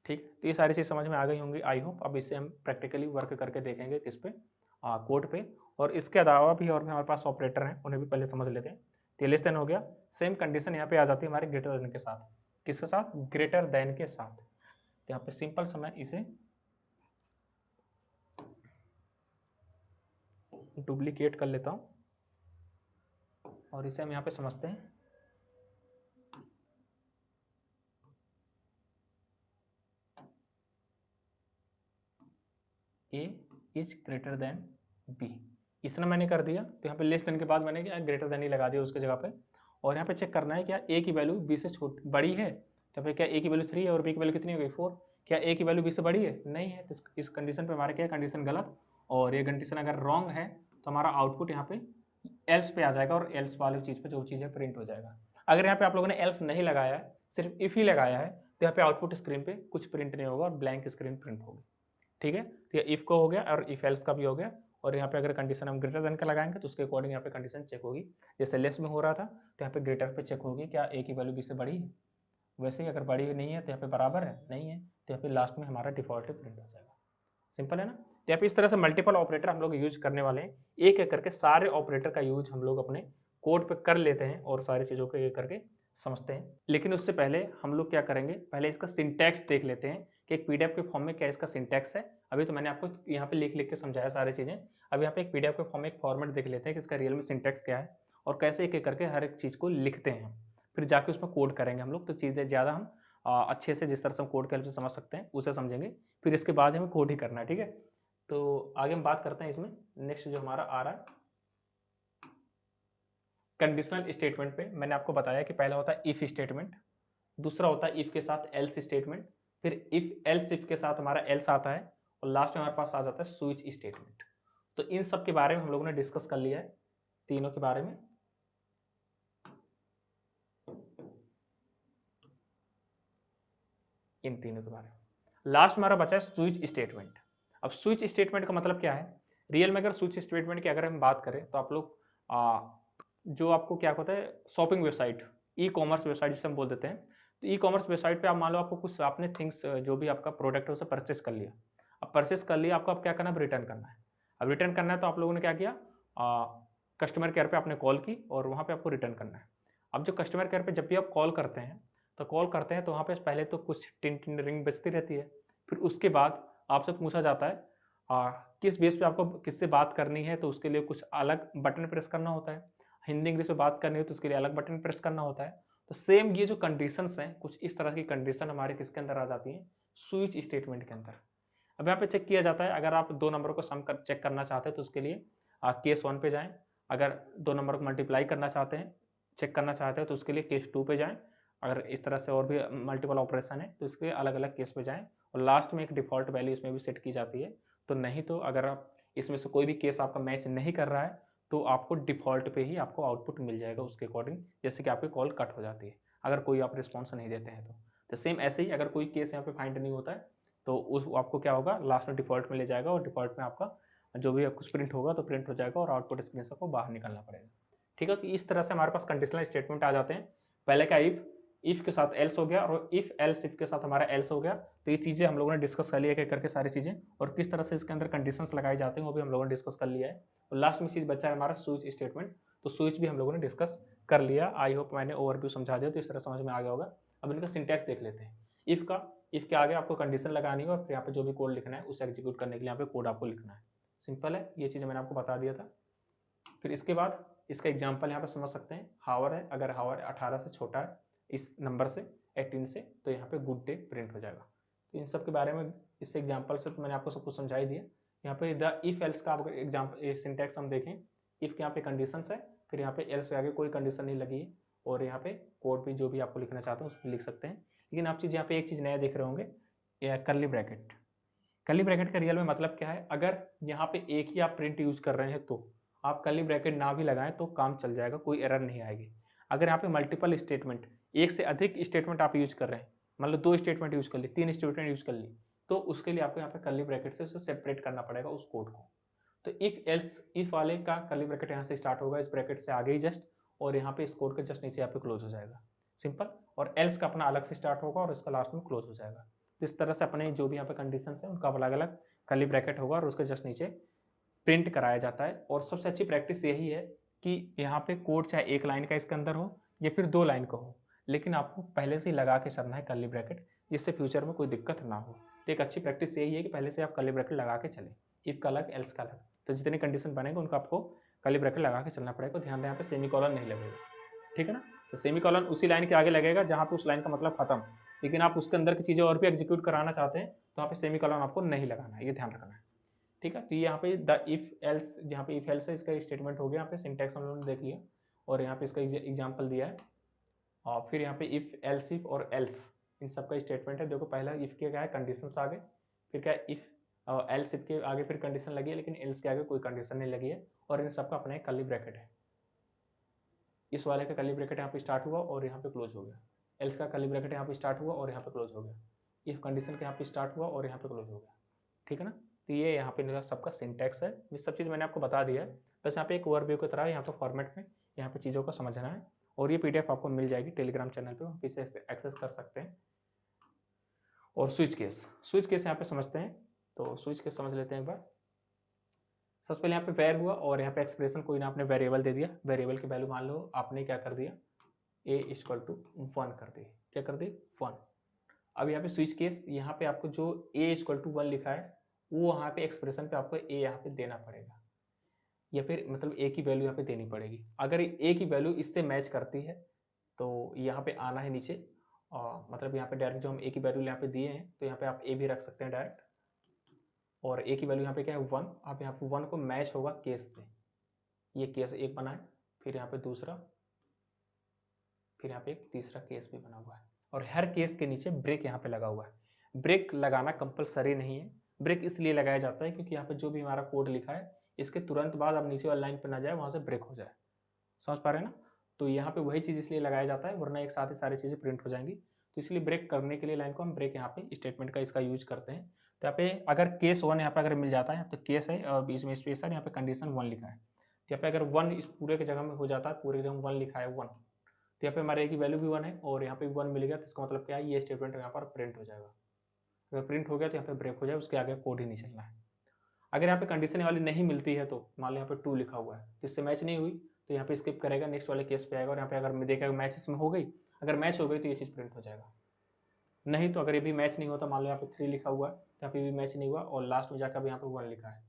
ठीक, तो ये सारी चीज़ समझ में आ गई होंगी आई होप। अब इससे हम प्रैक्टिकली वर्क करके देखेंगे किस पे, कोड पे, और इसके अलावा भी और भी हमारे पास ऑपरेटर हैं उन्हें भी पहले समझ लेते हैं। तो लेस देन हो गया, सेम कंडीशन यहाँ पे आ जाती है हमारे ग्रेटर देन के साथ, किसके साथ, ग्रेटर देन के साथ। तो यहाँ पे सिंपल सा मैं इसे डुप्लीकेट कर लेता हूँ और इसे हम यहाँ पे समझते हैं। ए इज ग्रेटर देन बी, इतना मैंने कर दिया, तो यहाँ पे लेस देन के बाद मैंने क्या ग्रेटर देन ही लगा दिया उसके जगह पे, और यहाँ पे चेक करना है क्या ए की वैल्यू बी से छोटी बड़ी है, तो फिर क्या ए की वैल्यू 3 है और बी की वैल्यू कितनी हो गई 4, क्या ए की वैल्यू बी से बड़ी है, नहीं है, तो इस कंडीशन पे हमारा क्या कंडीशन गलत, और ये कंडीशन अगर रॉन्ग है तो हमारा आउटपुट यहाँ पे एल्स पे आ जाएगा और एल्स वाली चीज़ पे जो चीज़ है प्रिंट हो जाएगा। अगर यहाँ पे आप लोगों ने एल्स नहीं लगाया है, सिर्फ इफ ही लगाया है, तो यहाँ पे आउटपुट स्क्रीन पे कुछ प्रिंट नहीं होगा और ब्लैंक स्क्रीन प्रिंट होगी। ठीक है, तो ये इफ का हो गया और इफ एल्स का भी हो गया, और यहाँ पे अगर कंडीशन हम ग्रेटर देन का लगाएंगे तो उसके अकॉर्डिंग यहाँ पे कंडीशन चेक होगी, जैसे लेस में हो रहा था तो यहाँ पे ग्रेटर पे चेक होगी क्या ए की वैल्यू बी से बड़ी है, वैसे ही अगर बड़ी नहीं है तो यहाँ पे बराबर है, नहीं है तो यहाँ पे लास्ट में हमारा डिफॉल्ट प्रिंट हो जाएगा। सिंपल है ना। तो यहाँ पे इस तरह से मल्टीपल ऑपरेटर हम लोग यूज करने वाले हैं, एक एक करके सारे ऑपरेटर का यूज हम लोग अपने कोड पे कर लेते हैं और सारी चीज़ों को एक करके समझते हैं। लेकिन उससे पहले हम लोग क्या करेंगे, पहले इसका सिंटैक्स देख लेते हैं कि एक पीडीएफ के फॉर्म में क्या इसका सिंटैक्स है। अभी तो मैंने आपको यहाँ पे लिख लिख के समझाया सारी चीज़ें, अब यहाँ पे एक पीडीएफ के फॉर्म में एक फॉर्मेट देख लेते हैं कि इसका रियल में सिंटैक्स क्या है और कैसे एक एक करके हर एक चीज़ को लिखते हैं, फिर जाके उसमें कोड करेंगे हम लोग, तो चीज़ें ज़्यादा हम अच्छे से जिस तरह से हम कोड के हेल्प से समझ सकते हैं उसे समझेंगे, फिर इसके बाद हमें कोड ही करना है। ठीक है, तो आगे हम बात करते हैं इसमें। नेक्स्ट जो हमारा आ रहा है कंडीशनल स्टेटमेंट पे, मैंने आपको बताया कि पहला होता है इफ स्टेटमेंट, दूसरा होता है इफ के साथ एल्स स्टेटमेंट, फिर इफ एल्स इफ के साथ हमारा एल्स आता है, और लास्ट में हमारे पास आ जाता है स्विच स्टेटमेंट। तो इन सब के बारे में हम लोगों ने डिस्कस कर लिया है, तीनों के बारे में। इन तीनों के बारे में लास्ट हमारा बचा है स्विच स्टेटमेंट। अब स्विच स्टेटमेंट का मतलब क्या है, रियल में अगर स्विच स्टेटमेंट की अगर हम बात करें तो आप लोग जो आपको क्या होता है shopping website, e commerce website जिसे हम बोल देते हैं, तो ई कॉमर्स वेबसाइट पे आप मान लो आपको कुछ आपने थिंग्स जो भी आपका प्रोडक्ट है उसे परचेस कर लिया, अब परचेस कर लिया आपको अब क्या करना है, रिटर्न करना है। अब रिटर्न करना है तो आप लोगों ने क्या किया, कस्टमर केयर पे आपने कॉल की और वहाँ पे आपको रिटर्न करना है। अब जो कस्टमर केयर पे जब भी आप कॉल करते हैं तो वहाँ पे पहले तो कुछ टिन टिन रिंग बजती रहती है, फिर उसके बाद आपसे पूछा जाता है किस बेस पे आपको किससे बात करनी है, तो उसके लिए कुछ अलग बटन प्रेस करना होता है, हिंदी इंग्लिश में बात करनी है तो उसके लिए अलग बटन प्रेस करना होता है। तो सेम ये जो कंडीशंस हैं कुछ इस तरह की कंडीशन हमारे किसके अंदर आ जाती हैं, स्विच स्टेटमेंट के अंदर। अब यहाँ पे चेक किया जाता है, अगर आप दो नंबर को सम कर चेक करना चाहते हैं तो उसके लिए केस 1 पे जाएं, अगर दो नंबर को मल्टीप्लाई करना चाहते हैं चेक करना चाहते हैं तो उसके लिए केस 2 पे जाएं, अगर इस तरह से और भी मल्टीपल ऑपरेशन है तो इसके अलग अलग केस पे जाएं, और लास्ट में एक डिफॉल्ट वैल्यू इसमें भी सेट की जाती है। तो नहीं तो अगर आप इसमें से कोई भी केस आपका मैच नहीं कर रहा है तो आपको डिफ़ॉल्ट पे ही आपको आउटपुट मिल जाएगा उसके अकॉर्डिंग, जैसे कि आपकी कॉल कट हो जाती है अगर कोई आप रिस्पॉन्स नहीं देते हैं तो सेम ऐसे ही अगर कोई केस यहाँ पे फाइंड नहीं होता है तो उस आपको क्या होगा, लास्ट में डिफ़ॉल्ट में ले जाएगा और डिफ़ॉल्ट में आपका जो भी कुछ प्रिंट होगा तो प्रिंट हो जाएगा और आउटपुट स्क्रीन से आपको बाहर निकलना पड़ेगा। ठीक है, तो इस तरह से हमारे पास कंडीशनल स्टेटमेंट आ जाते हैं। पहले का इफ के साथ एल्स हो गया और इफ एल्स इफ के साथ हमारा एल्स हो गया, तो ये चीज़ें हम लोगों ने डिस्कस कर लिया एक एक करके सारी चीज़ें, और किस तरह से इसके अंदर कंडीशंस लगाए जाते हैं वो भी हम लोगों ने डिस्कस कर लिया है। और लास्ट में चीज़ बचा है हमारा स्विच स्टेटमेंट, तो स्विच भी हम लोगों ने डिस्कस कर लिया। आई होप मैंने ओवरव्यू समझा दिया तो इस तरह समझ में आ गया होगा। अब इनका सिंटैक्स देख लेते हैं इफ के आगे आपको कंडीशन लगानी है और फिर यहाँ पे जो भी कोड लिखना है उसे एग्जीक्यूट करने के लिए यहाँ पे कोड आपको लिखना है। सिंपल है, ये चीज़ मैंने आपको बता दिया था। फिर इसके बाद इसका एग्जाम्पल यहाँ पे समझ सकते हैं। हावर है, अगर हावर 18 से छोटा है इस नंबर से 18 से, तो यहाँ पे गुड डे प्रिंट हो जाएगा। तो इन सब के बारे में इस एग्जाम्पल से तो मैंने आपको सब कुछ समझा ही दिया। यहाँ पे द इफ एल्स का अगर एग्जाम्पल सिंटैक्स हम देखें, इफ के यहाँ पे कंडीशंस है, फिर यहाँ पे एल्स के आगे कोई कंडीशन नहीं लगी है, और यहाँ पे कोड भी जो भी आपको लिखना चाहते हैं उसमें लिख सकते हैं। लेकिन आप चीज़ यहाँ पे एक चीज़ नया देख रहे होंगे, कर्ली ब्रैकेट। कर्ली ब्रैकेट का रियल में मतलब क्या है, अगर यहाँ पे एक ही आप प्रिंट यूज कर रहे हैं तो आप कर्ली ब्रैकेट ना भी लगाएं तो काम चल जाएगा, कोई एरर नहीं आएगी। अगर यहाँ पे मल्टीपल स्टेटमेंट, एक से अधिक स्टेटमेंट आप यूज कर रहे हैं, मतलब 2 स्टेटमेंट यूज कर ली, 3 स्टेटमेंट यूज कर ली, तो उसके लिए आपको यहाँ पे कर्ली ब्रैकेट से उसे सेपरेट करना पड़ेगा उस कोड को। तो इफ एल्स इफ वाले का कर्ली ब्रैकेट यहाँ से स्टार्ट होगा, इस ब्रैकेट से आगे ही जस्ट, और यहाँ पे इस कोड के जस्ट नीचे यहाँ पे क्लोज हो जाएगा, सिंपल। और एल्स का अपना अलग से स्टार्ट होगा और इसका लास्ट में क्लोज हो जाएगा। इस तरह से अपने जो भी यहाँ पे कंडीशन है उनका अलग अलग कर्ली ब्रैकेट होगा और उसके जस्ट नीचे प्रिंट कराया जाता है। और सबसे अच्छी प्रैक्टिस यही है कि यहाँ पे कोड चाहे एक लाइन का इसके अंदर हो या फिर 2 लाइन का हो, लेकिन आपको पहले से ही लगा के चलना है कर्ली ब्रैकेट, जिससे फ्यूचर में कोई दिक्कत ना हो। तो एक अच्छी प्रैक्टिस यही है कि पहले से आप कर्ली ब्रैकेट लगा के चलें, इफ का अलग एल्स का अलग। तो जितने कंडीशन बनेंगे उनको आपको कर्ली ब्रैकेट लगा के चलना पड़ेगा। ध्यान दें यहाँ पे सेमीकोलन नहीं लगेगा, ठीक है ना। तो सेमीकोलन उसी लाइन के आगे लगेगा जहाँ पे उस लाइन का मतलब खत्म, लेकिन आप उसके अंदर की चीज़ें और भी एग्जीक्यूट कराना चाहते हैं तो यहाँ पे सेमीकोलन आपको नहीं लगाना है, ये ध्यान रखना है, ठीक है। तो यहाँ पे द इफ एल्स, जहाँ पे इफ एल्स है इसका स्टेटमेंट हो गया, यहाँ पे सिंटैक्स हम लोगों ने देख लिया और यहाँ पे इसका एग्जाम्पल दिया है। और फिर यहाँ पे इफ एल्स इफ और एल्स इन सब का स्टेटमेंट है। देखो पहला इफ के क्या है, कंडीशन आगे, फिर क्या है इफ, एल्स इफ के आगे फिर कंडीशन लगी है, लेकिन एल्स के आगे कोई कंडीशन नहीं लगी है, और इन सबका अपना एक कर्ली ब्रैकेट है। इस वाले का कर्ली ब्रैकेट यहाँ पे स्टार्ट हुआ और यहाँ पे क्लोज हो गया, एल्स का कर्ली ब्रैकेट यहाँ पे स्टार्ट हुआ और यहाँ पे क्लोज हो गया, इफ कंडीशन के यहाँ पे स्टार्ट हुआ और यहाँ पे क्लोज हो गया, ठीक है ना। तो ये यहाँ पे सबका सिंटैक्स है, ये सब चीज़ मैंने आपको बता दिया है। बस यहाँ पे एक ओवरव्यू की तरह यहाँ पे फॉर्मेट में यहाँ पे चीज़ों को समझना है, और ये पीडीएफ आपको मिल जाएगी टेलीग्राम चैनल पे, इसे एक्सेस कर सकते हैं। और स्विच केस यहाँ पे समझते हैं, तो स्विच केस समझ लेते हैं एक बार। सबसे पहले यहाँ पे वेर हुआ और यहाँ पे एक्सप्रेशन कोई ना आपने वेरिएबल दे दिया, वेरिएबल की वैल्यू मान लो आपने क्या कर दिया, a इक्वल टू 1 कर दी, क्या कर दी 1। अब यहाँ पे स्विच केस, यहाँ पे आपको जो a इक्वल टू 1 लिखा है वो यहाँ पे एक्सप्रेशन पे आपको a यहाँ पे देना पड़ेगा, या फिर मतलब a की वैल्यू यहाँ पे देनी पड़ेगी। अगर a की वैल्यू इससे मैच करती है तो यहाँ पे आना है नीचे, और मतलब यहाँ पे डायरेक्ट जो हम a की वैल्यू यहाँ पे दिए हैं तो यहाँ पे आप a भी रख सकते हैं डायरेक्ट, और a की वैल्यू यहाँ पे क्या है 1, आप यहाँ पे 1 को मैच होगा केस से, ये केस एक बना है, फिर यहाँ पे दूसरा, फिर यहाँ पे एक तीसरा केस भी बना हुआ है, और हर केस के नीचे ब्रेक यहाँ पे लगा हुआ है। ब्रेक लगाना कंपलसरी नहीं है, ब्रेक इसलिए लगाया जाता है क्योंकि यहाँ पे जो भी हमारा कोड लिखा है इसके तुरंत बाद अब नीचे वाली लाइन पे ना जाए, वहाँ से ब्रेक हो जाए, समझ पा रहे हैं ना। तो यहाँ पे वही चीज़ इसलिए लगाया जाता है, वरना एक साथ ही सारी चीज़ें प्रिंट हो जाएंगी। तो इसलिए ब्रेक करने के लिए लाइन को हम ब्रेक यहाँ पे स्टेटमेंट का इसका यूज करते हैं। तो यहाँ पे अगर केस 1 यहाँ पे अगर मिल जाता है तो केस है और बीच में स्पेस है, यहाँ पे कंडीशन 1 लिखा है, तो यहाँ पे अगर 1 इस पूरे की जगह में हो जाता है, पूरे की जगह 1 लिखा है 1, तो यहाँ पे हमारे की वैल्यू भी 1 है और यहाँ पे 1 मिल गया, तो इसका मतलब क्या है, ये स्टेटमेंट यहाँ पर प्रिंट हो जाएगा। अगर प्रिंट हो गया तो यहाँ पे ब्रेक हो जाए, उसके आगे कोड ही नहीं चलना है। अगर यहाँ पे कंडीशन वाली नहीं मिलती है तो मान लो यहाँ पे 2 लिखा हुआ है, जिससे मैच नहीं हुई तो यहाँ पे स्किप करेगा, नेक्स्ट वाले केस पे आएगा, और यहाँ पे अगर देखेगा मैच इसमें हो गई, अगर मैच हो गई तो ये चीज़ प्रिंट हो जाएगा। नहीं तो अगर ये भी मैच नहीं होता, मान लो यहाँ पे 3 लिखा हुआ है, यहाँ पे भी मैच नहीं हुआ और लास्ट में जाकर यहाँ पे 1 लिखा है,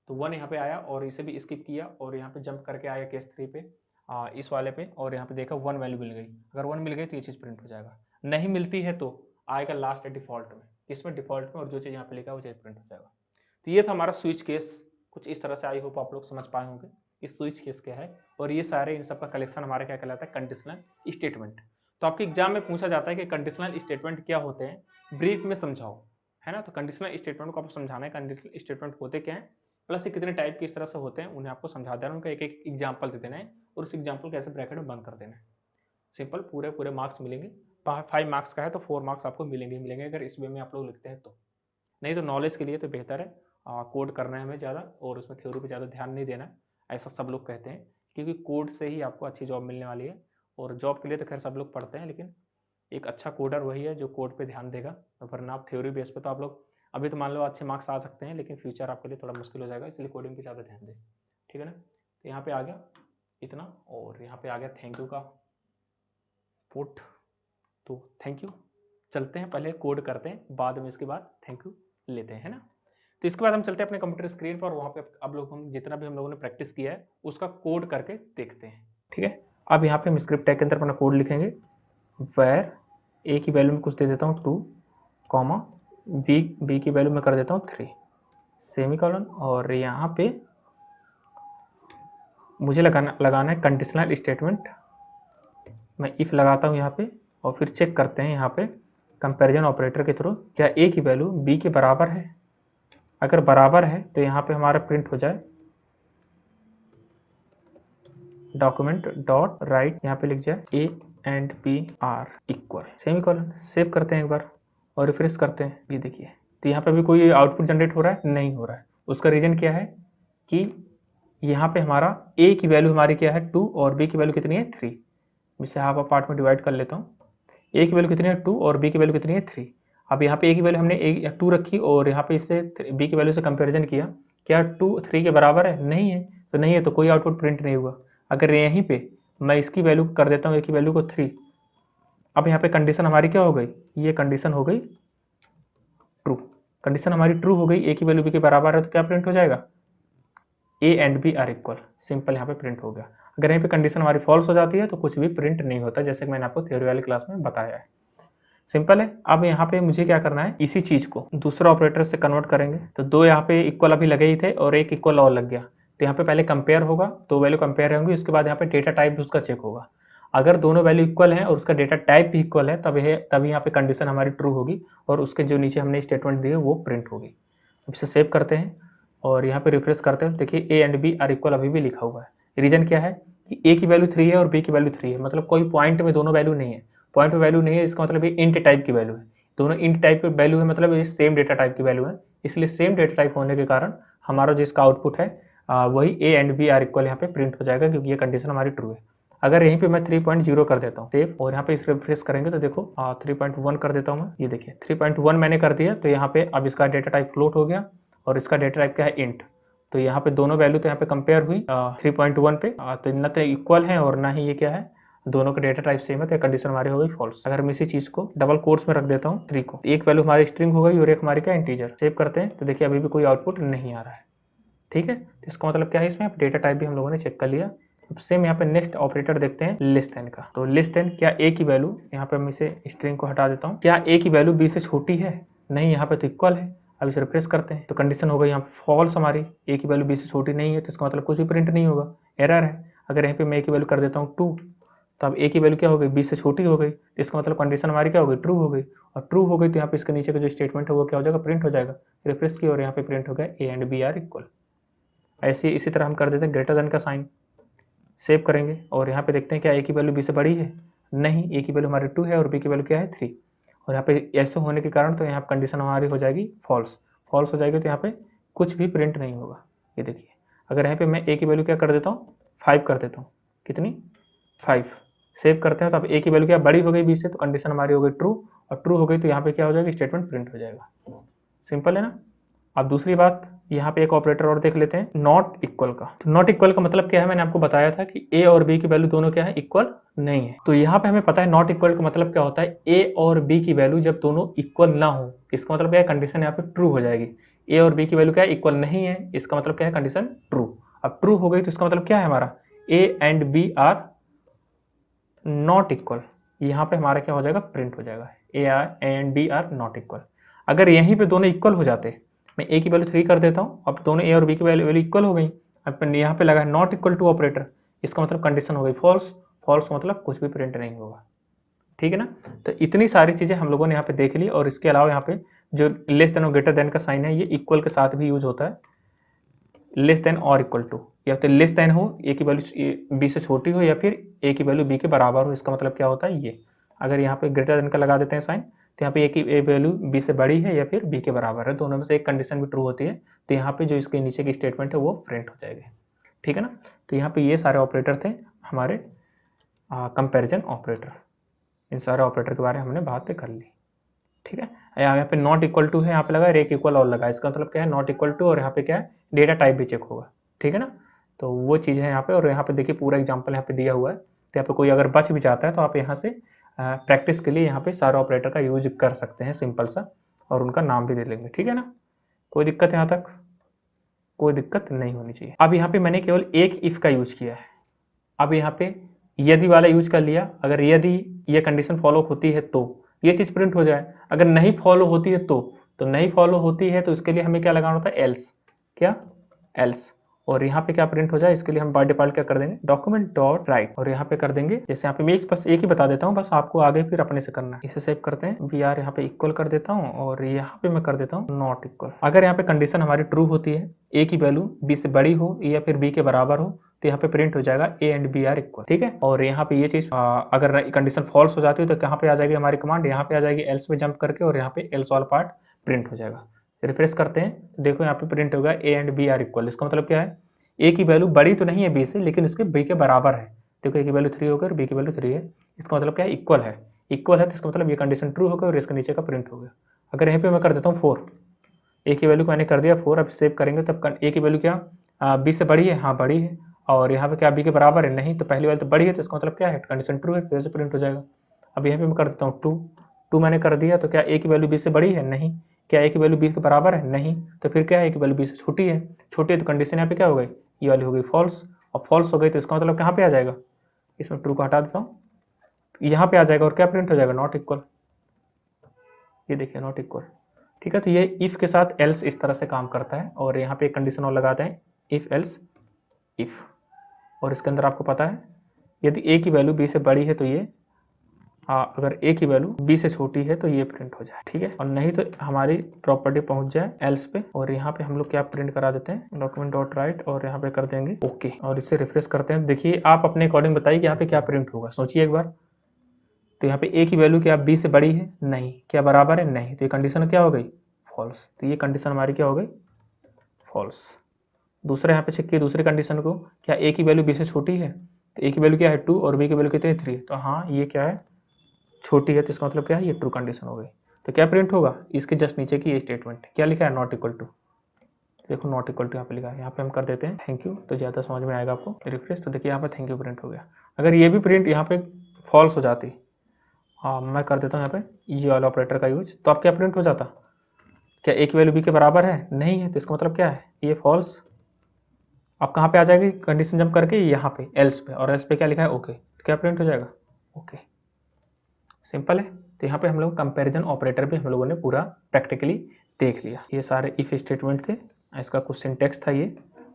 तो 1 यहाँ पे आया और इसे भी स्किप किया और यहाँ पे जंप करके आया केस 3 पे, इस वाले पे, और यहाँ पे देखा 1 वैल्यू मिल गई। अगर 1 मिल गई तो ये चीज़ प्रिंट हो जाएगा, नहीं मिलती है तो आएगा लास्ट डिफॉल्ट में, इसमें डिफॉल्ट में, और जो चीज़ यहाँ पे लिखा है वो चीज़ प्रिंट हो जाएगा। तो ये था हमारा स्विच केस, कुछ इस तरह से आई होप आप लोग समझ पाए होंगे इस स्विच केस क्या है। और ये सारे इन सब का कलेक्शन हमारा क्या कहलाता है, कंडीशनल स्टेटमेंट। तो आपके एग्जाम में पूछा जाता है कि कंडीशनल स्टेटमेंट क्या होते हैं, ब्रीफ में समझाओ, है ना। तो कंडीशनल स्टेटमेंट को आपको समझाना है, कंडीशनल स्टेटमेंट होते क्या है, प्लस ये कितने टाइप की इस तरह से होते हैं उन्हें आपको समझा देना, उनका एक एक एग्जाम्पल दे देना है और उस एग्जाम्पल को ऐसे ब्रैकेट में बंद कर देना है। सिंपल, पूरे पूरे मार्क्स मिलेंगे। 5 मार्क्स का है तो 4 मार्क्स आपको मिलेंगे अगर इस वे में आप लोग लिखते हैं तो। नहीं तो नॉलेज के लिए तो बेहतर है कोड करना है हमें ज़्यादा, और उसमें थ्योरी पे ज़्यादा ध्यान नहीं देना, ऐसा सब लोग कहते हैं, क्योंकि कोड से ही आपको अच्छी जॉब मिलने वाली है। और जॉब के लिए तो खैर सब लोग पढ़ते हैं, लेकिन एक अच्छा कोडर वही है जो कोड पे ध्यान देगा, वरना आप थ्योरी बेस पे तो आप लोग अभी तो मान लो अच्छे मार्क्स आ सकते हैं, लेकिन फ्यूचर आपके लिए थोड़ा मुश्किल हो जाएगा, इसलिए कोडिंग पे ज़्यादा ध्यान दें, ठीक है ना। तो यहाँ पे आ गया इतना, और यहाँ पे आ गया थैंक यू का पुट, तो थैंक यू। चलते हैं, पहले कोड करते हैं, बाद में इसके बाद थैंक यू लेते हैं, है ना। तो इसके बाद हम चलते हैं अपने कंप्यूटर स्क्रीन पर, वहाँ पे अब लोग हम जितना भी हम लोगों ने प्रैक्टिस किया है उसका कोड करके देखते हैं, ठीक है। अब यहाँ पे हम स्क्रिप्ट टैग के अंदर अपना कोड लिखेंगे, वेर ए की वैल्यू में कुछ दे देता हूँ 2, कॉमा बी की वैल्यू में कर देता हूँ 3, सेमीकोलन, और यहाँ पे मुझे लगाना है कंडीशनल स्टेटमेंट। मैं इफ लगाता हूँ यहाँ पे, और फिर चेक करते हैं यहाँ पे कंपैरिजन ऑपरेटर के थ्रू क्या ए की वैल्यू बी के बराबर है। अगर बराबर है तो यहाँ पे हमारा प्रिंट हो जाए डॉक्यूमेंट डॉट राइट, यहाँ पे लिख जाए A and B are equal, semicolon. Save करते हैं एक बार और रिफ्रेश करते हैं, ये देखिए तो यहाँ पे भी कोई आउटपुट जनरेट हो रहा है, नहीं हो रहा है। उसका रीजन क्या है कि यहाँ पे हमारा ए की वैल्यू हमारी क्या है 2 और बी की वैल्यू कितनी है 3। इसे हाफ पार्ट में डिवाइड कर लेता हूँ। ए की वैल्यू कितनी है 2 और बी की वैल्यू कितनी है 3। अब यहाँ पे ए की वैल्यू हमने 2 रखी और यहाँ पे इससे बी की वैल्यू से कंपेरिजन किया, क्या 2 3 के बराबर है, नहीं है, तो नहीं है तो कोई आउटपुट प्रिंट नहीं हुआ। अगर यहीं पे मैं इसकी वैल्यू कर देता हूँ ए की वैल्यू को 3, अब यहाँ पे कंडीशन हमारी क्या हो गई, ये कंडीशन हो गई ट्रू। कंडीशन हमारी ट्रू हो गई, ए की वैल्यू बी के बराबर है तो क्या प्रिंट हो जाएगा, A and B are equal, simple यहाँ पे प्रिंट हो गया। अगर यहाँ पे कंडीशन हमारी फॉल्स हो जाती है तो कुछ भी प्रिंट नहीं होता, जैसे कि मैंने आपको थ्योरी वाली क्लास में बताया है। सिंपल है। अब यहाँ पे मुझे क्या करना है, इसी चीज को दूसरा ऑपरेटर से कन्वर्ट करेंगे। तो 2 यहाँ पे इक्वल अभी लगे ही थे और एक इक्वल और लग गया, तो यहाँ पे पहले कंपेयर होगा, 2 वैल्यू कंपेयर होंगी, उसके बाद यहाँ पे डेटा टाइप भी उसका चेक होगा। अगर दोनों वैल्यू इक्वल हैं और उसका डेटा टाइप भी इक्वल है तभी यहाँ पे कंडीशन हमारी ट्रू होगी और उसके जो नीचे हमने स्टेटमेंट दिए वो प्रिंट होगी। अब इसे सेव करते हैं और यहाँ पे रिफ्रेश करते हैं, देखिए A and B are equal अभी भी लिखा हुआ है। रीजन क्या है कि ए की वैल्यू 3 है और बी की वैल्यू 3 है, मतलब कोई पॉइंट में दोनों वैल्यू नहीं है। पॉइंट में वैल्यू नहीं है इसका मतलब ये इंट टाइप की वैल्यू है, दोनों इंट टाइप की वैल्यू है, मतलब ये सेम डेटा टाइप की वैल्यू है। इसलिए सेम डेटा टाइप होने के कारण हमारा जिसका आउटपुट है वही A and B are equal यहाँ पे प्रिंट हो जाएगा, क्योंकि ये कंडीशन हमारी ट्रू है। अगर यहीं पे मैं 3.0 कर देता हूँ सेव और यहाँ पे इस रिफ्रेश करेंगे तो देखो 3.1 कर देता हूँ मैं, ये देखिए 3.1 मैंने कर दिया। तो यहाँ पे अब इसका डेटा टाइप फ्लोट हो गया और इसका डेटा टाइप क्या है इंट। तो यहाँ पे दोनों वैल्यू तो यहाँ पे कंपेयर हुई 3.1 पे, तो न तो इक्वल है और ना ही ये क्या है, दोनों का डेटा टाइप सेम है, तो कंडीशन हमारी हो गई फॉल्स। अगर मैं इसी चीज को डबल कोट्स में रख देता हूँ 3 को, एक वैल्यू हमारी स्ट्रिंग हो गई और एक हमारी क्या इंटीजर। सेव करते हैं तो देखिए अभी भी कोई आउटपुट नहीं आ रहा है, ठीक है। तो इसका मतलब क्या है, इसमें डेटा टाइप भी हम लोगों ने चेक कर लिया। अब सेम यहाँ पे नेक्स्ट ऑपरेटर देखते हैं लेस देन का। तो लेस देन क्या ए की वैल्यू, यहाँ पे मैं इसे स्ट्रिंग को हटा देता हूँ, क्या ए की वैल्यू बी से छोटी है, नहीं, यहाँ पे तो इक्वल है। अब इसे रिफ्रेश करते हैं तो कंडीशन हो गई यहाँ फॉल्स हमारी, ए की वैल्यू बी से छोटी नहीं है, तो इसका मतलब कुछ भी प्रिंट नहीं होगा, एरर है। अगर यहाँ पे मैं ए की वैल्यू कर देता हूँ 2, तो अब ए की वैल्यू क्या हो गई, बी से छोटी हो गई, तो इसका मतलब कंडीशन हमारी क्या हो गई, ट्रू हो गई। और ट्रू हो गई तो यहाँ पे इसके नीचे का जो स्टेटमेंट है वो क्या हो जाएगा, प्रिंट हो जाएगा। रिफ्रेश की और यहाँ पे प्रिंट हो गया A and B are equal. ऐसे इसी तरह हम कर देते हैं ग्रेटर देन का साइन, सेव करेंगे और यहाँ पे देखते हैं क्या ए की वैल्यू बी से बड़ी है, नहीं, ए की वैल्यू हमारी 2 है और बी की वैल्यू क्या है 3। और यहाँ पे ऐसे होने के कारण तो यहाँ पे कंडीशन हमारी हो जाएगी फॉल्स। फॉल्स हो जाएगी तो यहाँ पे कुछ भी प्रिंट नहीं होगा। ये देखिए अगर यहाँ पे मैं ए की वैल्यू क्या कर देता हूँ 5 कर देता हूँ, कितनी 5, सेव करते हैं तो अब ए की वैल्यू क्या बड़ी हो गई बी से, तो कंडीशन हमारी हो गई ट्रू, और ट्रू हो गई तो यहाँ पे क्या हो जाएगा, स्टेटमेंट प्रिंट हो जाएगा। सिंपल है ना। अब दूसरी बात, यहाँ पे एक ऑपरेटर और देख लेते हैं, नॉट इक्वल का। तो नॉट इक्वल का मतलब क्या है, मैंने आपको बताया था कि ए और बी की वैल्यू दोनों क्या है, इक्वल नहीं है। तो यहाँ पे हमें पता है नॉट इक्वल का मतलब क्या होता है, ए और बी की वैल्यू जब दोनों इक्वल ना हो, इसका मतलब क्या है, कंडीशन यहाँ पे ट्रू हो जाएगी। ए और बी की वैल्यू क्या है, इक्वल नहीं है, इसका मतलब क्या है, कंडीशन ट्रू। अब ट्रू हो गई तो इसका मतलब क्या है हमारा, A and B are not equal, यहाँ पे हमारा क्या हो जाएगा, प्रिंट हो जाएगा A and B are not equal. अगर यहीं पे दोनों इक्वल हो जाते, मैं ए की वैल्यू 3 कर देता हूँ, अब दोनों ए और बी की वैल्यू इक्वल हो गई, अब यहाँ पे लगा है नॉट इक्वल टू ऑपरेटर, इसका मतलब कंडीशन हो गई फॉल्स। फॉल्स मतलब कुछ भी प्रिंट नहीं होगा, ठीक है ना। तो इतनी सारी चीज़ें हम लोगों ने यहाँ पे देख ली। और इसके अलावा यहाँ पे जो लेस देन और ग्रेटर देन का साइन है ये इक्वल के साथ भी यूज होता है, लेस देन और इक्वल टू, या फिर लेस देन हो, ए की वैल्यू बी से छोटी हो, या फिर ए की वैल्यू बी के बराबर हो, इसका मतलब क्या होता है ये। अगर यहाँ पे ग्रेटर देन का लगा देते हैं साइन, तो यहाँ पे ए की वैल्यू बी से बड़ी है या फिर बी के बराबर है, दोनों में से एक कंडीशन भी ट्रू होती है, तो यहाँ पे जो इसके नीचे की स्टेटमेंट है वो प्रिंट हो जाएगी, ठीक है ना। तो यहाँ पे ये सारे ऑपरेटर थे हमारे कंपेरिजन ऑपरेटर। इन सारे ऑपरेटर के बारे में हमने बात कर ली, ठीक है। यहाँ पे नॉट इक्वल टू है, यहाँ पे लगा एक इक्वल और लगा, इसका मतलब क्या है, नॉट इक्वल टू, और यहाँ पे क्या है, डेटा टाइप भी चेक होगा, ठीक है ना। तो वो चीज़ है यहाँ पे। और यहाँ पे देखिए पूरा एग्जांपल यहाँ पे दिया हुआ है, तो यहाँ पे कोई अगर बच भी जाता है तो आप यहाँ से प्रैक्टिस के लिए यहाँ पे सारे ऑपरेटर का यूज कर सकते हैं सिंपल सा, और उनका नाम भी दे लेंगे, ठीक है ना। कोई दिक्कत यहाँ तक? कोई दिक्कत नहीं होनी चाहिए। अब यहाँ पे मैंने केवल एक इफ का यूज किया है। अब यहाँ पे यदि वाला यूज कर लिया, अगर यदि ये कंडीशन फॉलो होती है तो ये चीज प्रिंट हो जाए, अगर नहीं फॉलो होती है तो नहीं फॉलो होती है तो इसके लिए हमें क्या लगाना होता है, एल्स। क्या? एल्स। और यहाँ पे क्या प्रिंट हो जाए, इसके लिए हम बाय डिफॉल्ट क्या कर देंगे, डॉक्यूमेंट डॉट राइट, और यहाँ पे कर देंगे, जैसे यहाँ पे मैं बस एक ही बता देता हूँ, बस आपको आगे फिर अपने से करना है। इसे सेव करते हैं, बी आर यहाँ पे इक्वल कर देता हूँ, और यहाँ पे मैं कर देता हूँ नॉट इक्वल। अगर यहाँ पे कंडीशन हमारी ट्रू होती है, ए की वैल्यू बी से बड़ी हो या फिर बी के बराबर हो, तो यहाँ पे प्रिंट हो जाएगा A and B are equal, ठीक है। और यहाँ पे ये चीज अगर कंडीशन फॉल्स हो जाती है तो कहाँ पे आ जाएगी हमारी कमांड, यहाँ पे आ जाएगी एल्स में जंप करके, और यहाँ पे एल्स वाला पार्ट प्रिंट हो जाएगा। रिफ्रेश करते हैं, देखो यहाँ पे प्रिंट होगा A and B are equal. इसका मतलब क्या है, ए की वैल्यू बड़ी तो नहीं है बी से, लेकिन इसके बी के बराबर है। देखो ए की वैल्यू 3 होकर बी की वैल्यू 3 है, इसका मतलब क्या है, इक्वल है। इक्वल है तो इसका मतलब ये कंडीशन ट्रू होगा और इसके नीचे का प्रिंट होगा। अगर यहाँ पे मैं कर देता हूँ 4, ए की वैल्यू मैंने कर दिया 4, अब सेव करेंगे तब ए की वैल्यू क्या बी से बड़ी है, हाँ बड़ी है, और यहाँ पे क्या बी के बराबर है, नहीं, तो पहली वाली तो बड़ी है, तो इसका मतलब क्या है, कंडीशन ट्रू है, फिर से प्रिंट हो जाएगा। अब यहाँ पे मैं कर देता हूँ 2 मैंने कर दिया, तो क्या ए की वैल्यू बी से बड़ी है, नहीं, क्या ए की वैल्यू बी के बराबर है, नहीं, तो फिर क्या है, ए की वैल्यू बी से छोटी है, छोटी है तो कंडीशन यहाँ पे क्या हो गई, ये वाली हो गई फॉल्स, और फॉल्स हो गई तो इसका मतलब कहाँ पे आ जाएगा, इसमें ट्रू को हटा देता हूँ, यहाँ पे आ जाएगा, और क्या प्रिंट हो जाएगा, नॉट इक्वल। ये देखिए नॉट इक्वल, ठीक है। तो ये इफ के साथ एल्स इस तरह से काम करता है, और यहाँ पे एक कंडीशन और लगाते हैं, इफ एल्स इफ, और इसके अंदर आपको पता है यदि ए की वैल्यू बी से बड़ी है तो ये, अगर ए की वैल्यू बी से छोटी है तो ये प्रिंट हो जाए, ठीक है, और नहीं तो हमारी प्रॉपर्टी पहुंच जाए एल्स पे, और यहाँ पे हम लोग क्या प्रिंट करा देते हैं, डॉक्यूमेंट डॉट राइट, और यहाँ पे कर देंगे ओके, और इसे रिफ्रेश करते हैं। देखिए आप अपने अकॉर्डिंग बताइए कि यहाँ पे क्या प्रिंट होगा, सोचिए एक बार। तो यहाँ पे ए की वैल्यू क्या बी से बड़ी है, नहीं, क्या बराबर है, नहीं, तो ये कंडीशन क्या हो गई, फॉल्स, तो ये कंडीशन हमारी क्या हो गई, फॉल्स। दूसरा यहाँ पे चेक किए दूसरी कंडीशन को, क्या ए की वैल्यू बी से छोटी है, तो ए की वैल्यू क्या है 2 और बी की वैल्यू कितनी 3, तो हाँ ये क्या है, छोटी है, तो इसका मतलब क्या है, ये ट्रू कंडीशन हो गई। तो क्या प्रिंट होगा, इसके जस्ट नीचे की ये स्टेटमेंट क्या लिखा है, नॉट इक्वल टू, देखो नॉट इक्वल टू यहाँ पे लिखा है, यहाँ पे हम कर देते हैं थैंक यू, तो ज़्यादा समझ में आएगा आपको। रिफ्रेश, तो देखिए यहाँ पे थैंक यू प्रिंट हो गया। अगर ये भी प्रिंट यहाँ पे फॉल्स हो जाती, हाँ मैं कर देता हूँ यहाँ पे ये वाला ऑपरेटर का यूज, तो आप क्या प्रिंट हो जाता, क्या ए की वैल्यू बी के बराबर है, नहीं है, तो इसका मतलब क्या है, ये फॉल्स। अब कहाँ पे आ जाएगी कंडीशन जंप करके, यहाँ पे एल्स पे, और एल्स पे क्या लिखा है ओके, तो क्या प्रिंट हो जाएगा, ओके, सिंपल है। तो यहाँ पे हम लोग कंपैरिजन ऑपरेटर भी हम लोगों ने पूरा प्रैक्टिकली देख लिया। ये सारे इफ स्टेटमेंट थे, इसका कुछ सिंटेक्स था ये,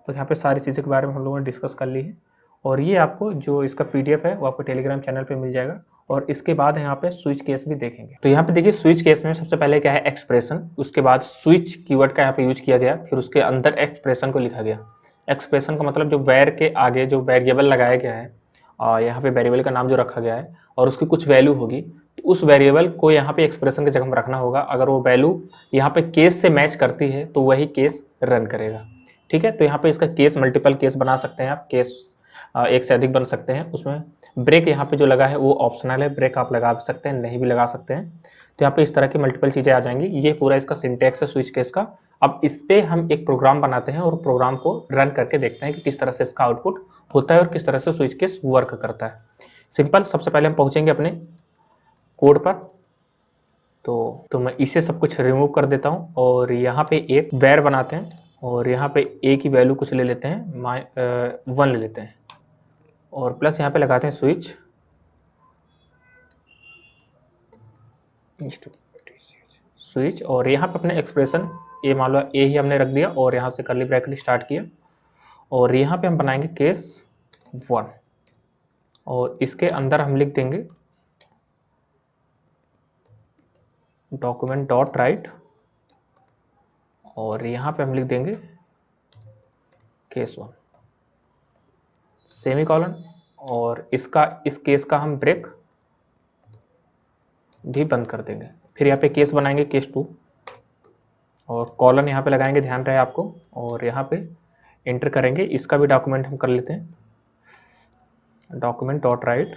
तो यहाँ पे सारी चीज़ों के बारे में हम लोगों ने डिस्कस कर ली है, और ये आपको जो इसका PDF है वो आपको टेलीग्राम चैनल पे मिल जाएगा। और इसके बाद यहाँ पे स्विच केस भी देखेंगे। तो यहाँ पे देखिए स्विच केस में सबसे पहले क्या है, एक्सप्रेशन, उसके बाद स्विच कीवर्ड का यहाँ पे यूज किया गया, फिर उसके अंदर एक्सप्रेशन को लिखा गया। एक्सप्रेशन का मतलब जो वेर के आगे जो वेरिएबल लगाया गया है, यहाँ पे वेरिएबल का नाम जो रखा गया है और उसकी कुछ वैल्यू होगी, तो उस वेरिएबल को यहाँ पे एक्सप्रेशन की जगह में रखना होगा। अगर वो वैल्यू यहाँ पे केस से मैच करती है तो वही केस रन करेगा, ठीक है। तो यहाँ पे इसका केस मल्टीपल केस बना सकते हैं आप, केस एक से अधिक बन सकते हैं। उसमें ब्रेक यहाँ पे जो लगा है वो ऑप्शनल है, ब्रेक आप लगा सकते हैं, नहीं भी लगा सकते हैं। तो यहाँ पे इस तरह की मल्टीपल चीज़ें आ जाएंगी। ये पूरा इसका सिंटेक्स है स्विच केस का। अब इस पे हम एक प्रोग्राम बनाते हैं और प्रोग्राम को रन करके देखते हैं कि किस तरह से इसका आउटपुट होता है और किस तरह से स्विच केस वर्क करता है। सिंपल, सबसे पहले हम पहुंचेंगे अपने कोड पर। तो मैं इसे सब कुछ रिमूव कर देता हूं और यहाँ पे एक वेर बनाते हैं और यहाँ पे ए की वैल्यू कुछ ले लेते हैं, 1 ले लेते हैं, और प्लस यहाँ पे लगाते हैं स्विच स्विच, और यहाँ पे अपने एक्सप्रेशन ए मान लो ए ही हमने रख दिया और यहाँ से कर्ली ब्रैकेट स्टार्ट किया, और यहाँ पे हम बनाएंगे केस 1 और इसके अंदर हम लिख देंगे डॉक्यूमेंट डॉट राइट, और यहाँ पे हम लिख देंगे केस 1 सेमीकोलन, और इसका इस केस का हम ब्रेक भी बंद कर देंगे। फिर यहाँ पे केस बनाएंगे केस 2 और कॉलन यहाँ पे लगाएंगे, ध्यान रहे आपको, और यहाँ पे एंटर करेंगे। इसका भी डॉक्यूमेंट हम कर लेते हैं, डॉक्यूमेंट डॉट राइट,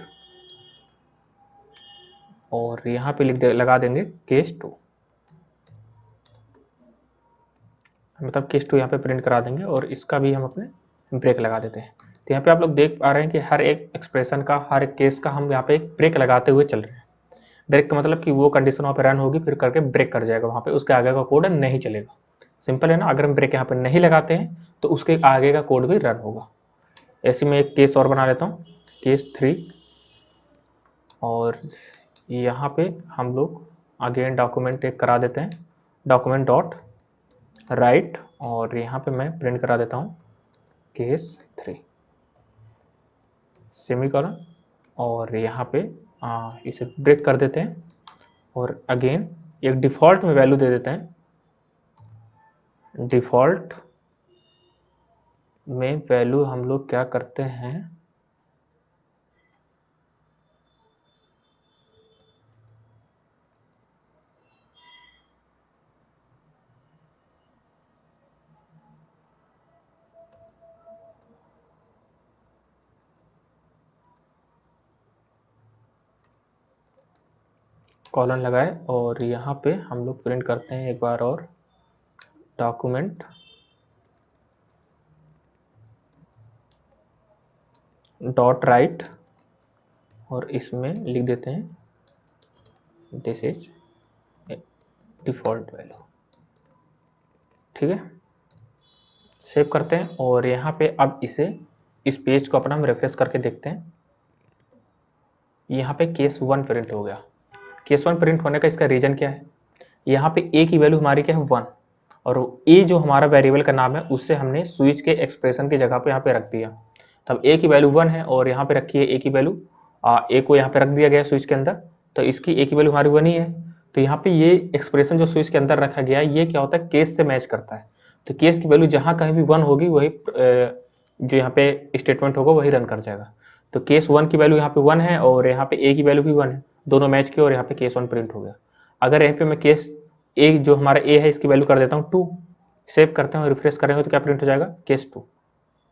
और यहाँ पे लगा देंगे केस 2, मतलब केस 2 यहाँ पे प्रिंट करा देंगे, और इसका भी हम अपने ब्रेक लगा देते हैं। तो यहाँ पे आप लोग देख पा रहे हैं कि हर एक एक्सप्रेशन का, हर एक केस का हम यहाँ पे एक ब्रेक लगाते हुए चल रहे हैं। ब्रेक का मतलब कि वो कंडीशन वहाँ पे रन होगी, फिर करके ब्रेक कर जाएगा, वहाँ पे उसके आगे का कोड नहीं चलेगा। सिंपल है ना। अगर हम ब्रेक यहाँ पे नहीं लगाते हैं तो उसके आगे का कोड भी रन होगा। ऐसे में एक केस और बना लेता हूँ, केस 3, और यहाँ पे हम लोग अगेन डॉक्यूमेंट एक करा देते हैं, डॉक्यूमेंट डॉट राइट, और यहाँ पे मैं प्रिंट करा देता हूँ केस 3 सेमीकोलन, और यहाँ पे इसे ब्रेक कर देते हैं, और अगेन एक डिफ़ॉल्ट में वैल्यू दे देते हैं। डिफ़ॉल्ट में वैल्यू हम लोग क्या करते हैं, कॉलन लगाए, और यहाँ पे हम लोग प्रिंट करते हैं एक बार और डॉक्यूमेंट डॉट राइट, और इसमें लिख देते हैं दिस इज डिफ़ॉल्ट वैल्यू। ठीक है, सेव करते हैं, और यहाँ पे अब इस पेज को अपना हम रिफ्रेश करके देखते हैं। यहाँ पे केस 1 प्रिंट हो गया। केस 1 प्रिंट होने का इसका रीज़न क्या है, यहाँ पे ए की वैल्यू हमारी क्या है 1, और ए जो हमारा वेरिएबल का नाम है उससे हमने स्विच के एक्सप्रेशन की जगह पे यहाँ पे रख दिया। तब ए की वैल्यू 1 है और यहाँ पे रखी है ए की वैल्यू, ए को यहाँ पे रख दिया गया स्विच के अंदर, तो इसकी ए की वैल्यू हमारी 1 ही है। तो यहाँ पे ये एक्सप्रेशन जो स्विच के अंदर रखा गया है ये क्या होता है, केस से मैच करता है। तो केस की वैल्यू जहाँ कहीं भी 1 होगी वही जो यहाँ पे स्टेटमेंट होगा वही रन कर जाएगा। तो केस 1 की वैल्यू यहाँ पे 1 है और यहाँ पे ए की वैल्यू भी 1 है, दोनों मैच किए और यहाँ पे केस 1 प्रिंट हो गया। अगर यहाँ पे मैं केस ए जो हमारा ए है इसकी वैल्यू कर देता हूँ 2, सेव करते हैं और रिफ्रेश करेंगे तो क्या प्रिंट हो जाएगा, केस 2।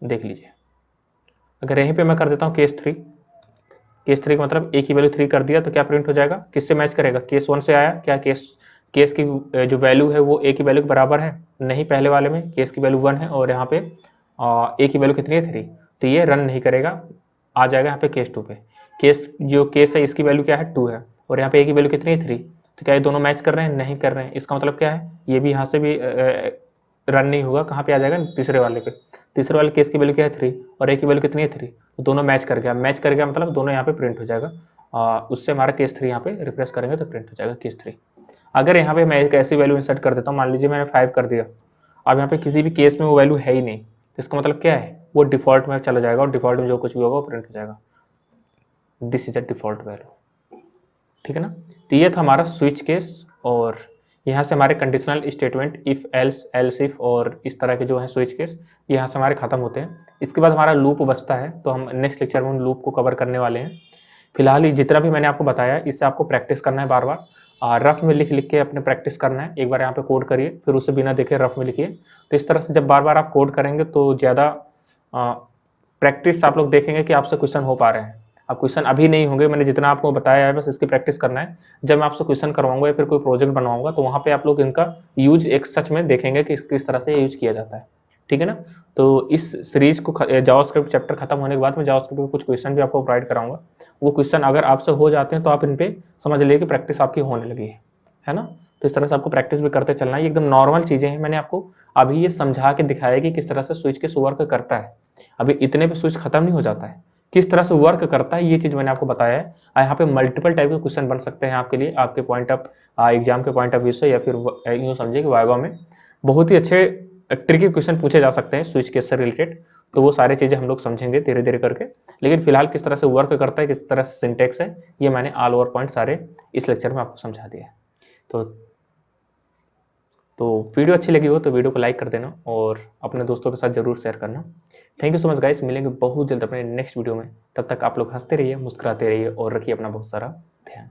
देख लीजिए। अगर यहीं पे मैं कर देता हूँ केस 3, केस 3 का मतलब ए की वैल्यू 3 कर दिया तो क्या प्रिंट हो जाएगा, किससे मैच करेगा, केस 1 से आया क्या, केस की जो वैल्यू है वो ए की वैल्यू के बराबर है, नहीं पहले वाले में केस की वैल्यू 1 है और यहाँ पे ए की वैल्यू कितनी है 3, तो ये रन नहीं करेगा, आ जाएगा यहाँ पे केस 2 पे। केस है इसकी वैल्यू क्या है 2 है और यहाँ पे ए की वैल्यू कितनी है 3, तो क्या ये दोनों मैच कर रहे हैं, नहीं कर रहे हैं। इसका मतलब क्या है, ये भी यहाँ से भी रन नहीं होगा, कहाँ पे आ जाएगा, तीसरे वाले पे। तीसरे वाले केस की वैल्यू क्या है 3 और ए की वैल्यू कितनी है 3, तो दोनों मैच कर गया। मैच कर गया मतलब दोनों यहाँ पे प्रिंट हो जाएगा, उससे हमारा केस 3 यहाँ पे रिप्लेस करेंगे तो प्रिंट हो जाएगा केस 3। अगर यहाँ पे मैं एक ऐसी वैल्यू इंसर्ट कर देता हूँ, मान लीजिए मैंने 5 कर दिया, अब यहाँ पे किसी भी केस में वो वैल्यू है ही नहीं, तो इसका मतलब क्या है, वो डिफॉल्ट में चला जाएगा और डिफॉल्ट में जो कुछ भी होगा वो प्रिंट हो जाएगा। This is a default value. ठीक है ना। तो ये था हमारा स्विच केस, और यहाँ से हमारे conditional statement if else else if और इस तरह के जो है स्विच केस यहाँ से हमारे खत्म होते हैं। इसके बाद हमारा लूप बचता है, तो हम नेक्स्ट लेक्चर में उन लूप को कवर करने वाले हैं। फिलहाल ये जितना भी मैंने आपको बताया इससे आपको प्रैक्टिस करना है, बार बार रफ में लिख लिख के अपने प्रैक्टिस करना है। एक बार यहाँ पे कोड करिए फिर उससे बिना देखे रफ में लिखिए। तो इस तरह से जब बार बार आप कोड करेंगे तो ज़्यादा प्रैक्टिस आप लोग देखेंगे कि आपसे क्वेश्चन हो पा रहे हैं। अब क्वेश्चन अभी नहीं होंगे, मैंने जितना आपको बताया है बस इसकी प्रैक्टिस करना है। जब मैं आपसे क्वेश्चन करवाऊंगा या फिर कोई प्रोजेक्ट बनवाऊंगा तो वहाँ पे आप लोग इनका यूज एक सच में देखेंगे कि किस तरह से यूज किया जाता है। ठीक है ना। तो इस सीरीज को जावास्क्रिप्ट चैप्टर खत्म होने के बाद मैं जावास्क्रिप्ट के कुछ क्वेश्चन भी आपको प्रोवाइड कराऊंगा। वो क्वेश्चन अगर आपसे हो जाते हैं तो आप इन पे समझ लीजिए कि प्रैक्टिस आपकी होने लगी है ना। तो इस तरह से आपको प्रैक्टिस भी करते चलना है, एकदम नॉर्मल चीज़ें हैं। मैंने आपको अभी ये समझा के दिखाया कि किस तरह से स्विच के वर्क करता है। अभी इतने पे स्विच खत्म नहीं हो जाता है, किस तरह से वर्क करता है ये चीज़ मैंने आपको बताया है। यहाँ पे मल्टीपल टाइप के क्वेश्चन बन सकते हैं आपके लिए, आपके पॉइंट ऑफ एग्जाम के पॉइंट ऑफ व्यू से, या फिर यूँ समझिए कि वाइवा में बहुत ही अच्छे ट्रिकी क्वेश्चन पूछे जा सकते हैं स्विच केस से रिलेटेड। तो वो सारी चीज़ें हम लोग समझेंगे धीरे धीरे करके। लेकिन फिलहाल किस तरह से वर्क करता है, किस तरह से सिंटेक्स है, ये मैंने ऑल ओवर पॉइंट सारे इस लेक्चर में आपको समझा दिया है। तो वीडियो अच्छी लगी हो तो वीडियो को लाइक कर देना और अपने दोस्तों के साथ जरूर शेयर करना। Thank you so much guys, मिलेंगे बहुत जल्द अपने नेक्स्ट वीडियो में। तब तक आप लोग हंसते रहिए, मुस्कुराते रहिए और रखिए अपना बहुत सारा ध्यान।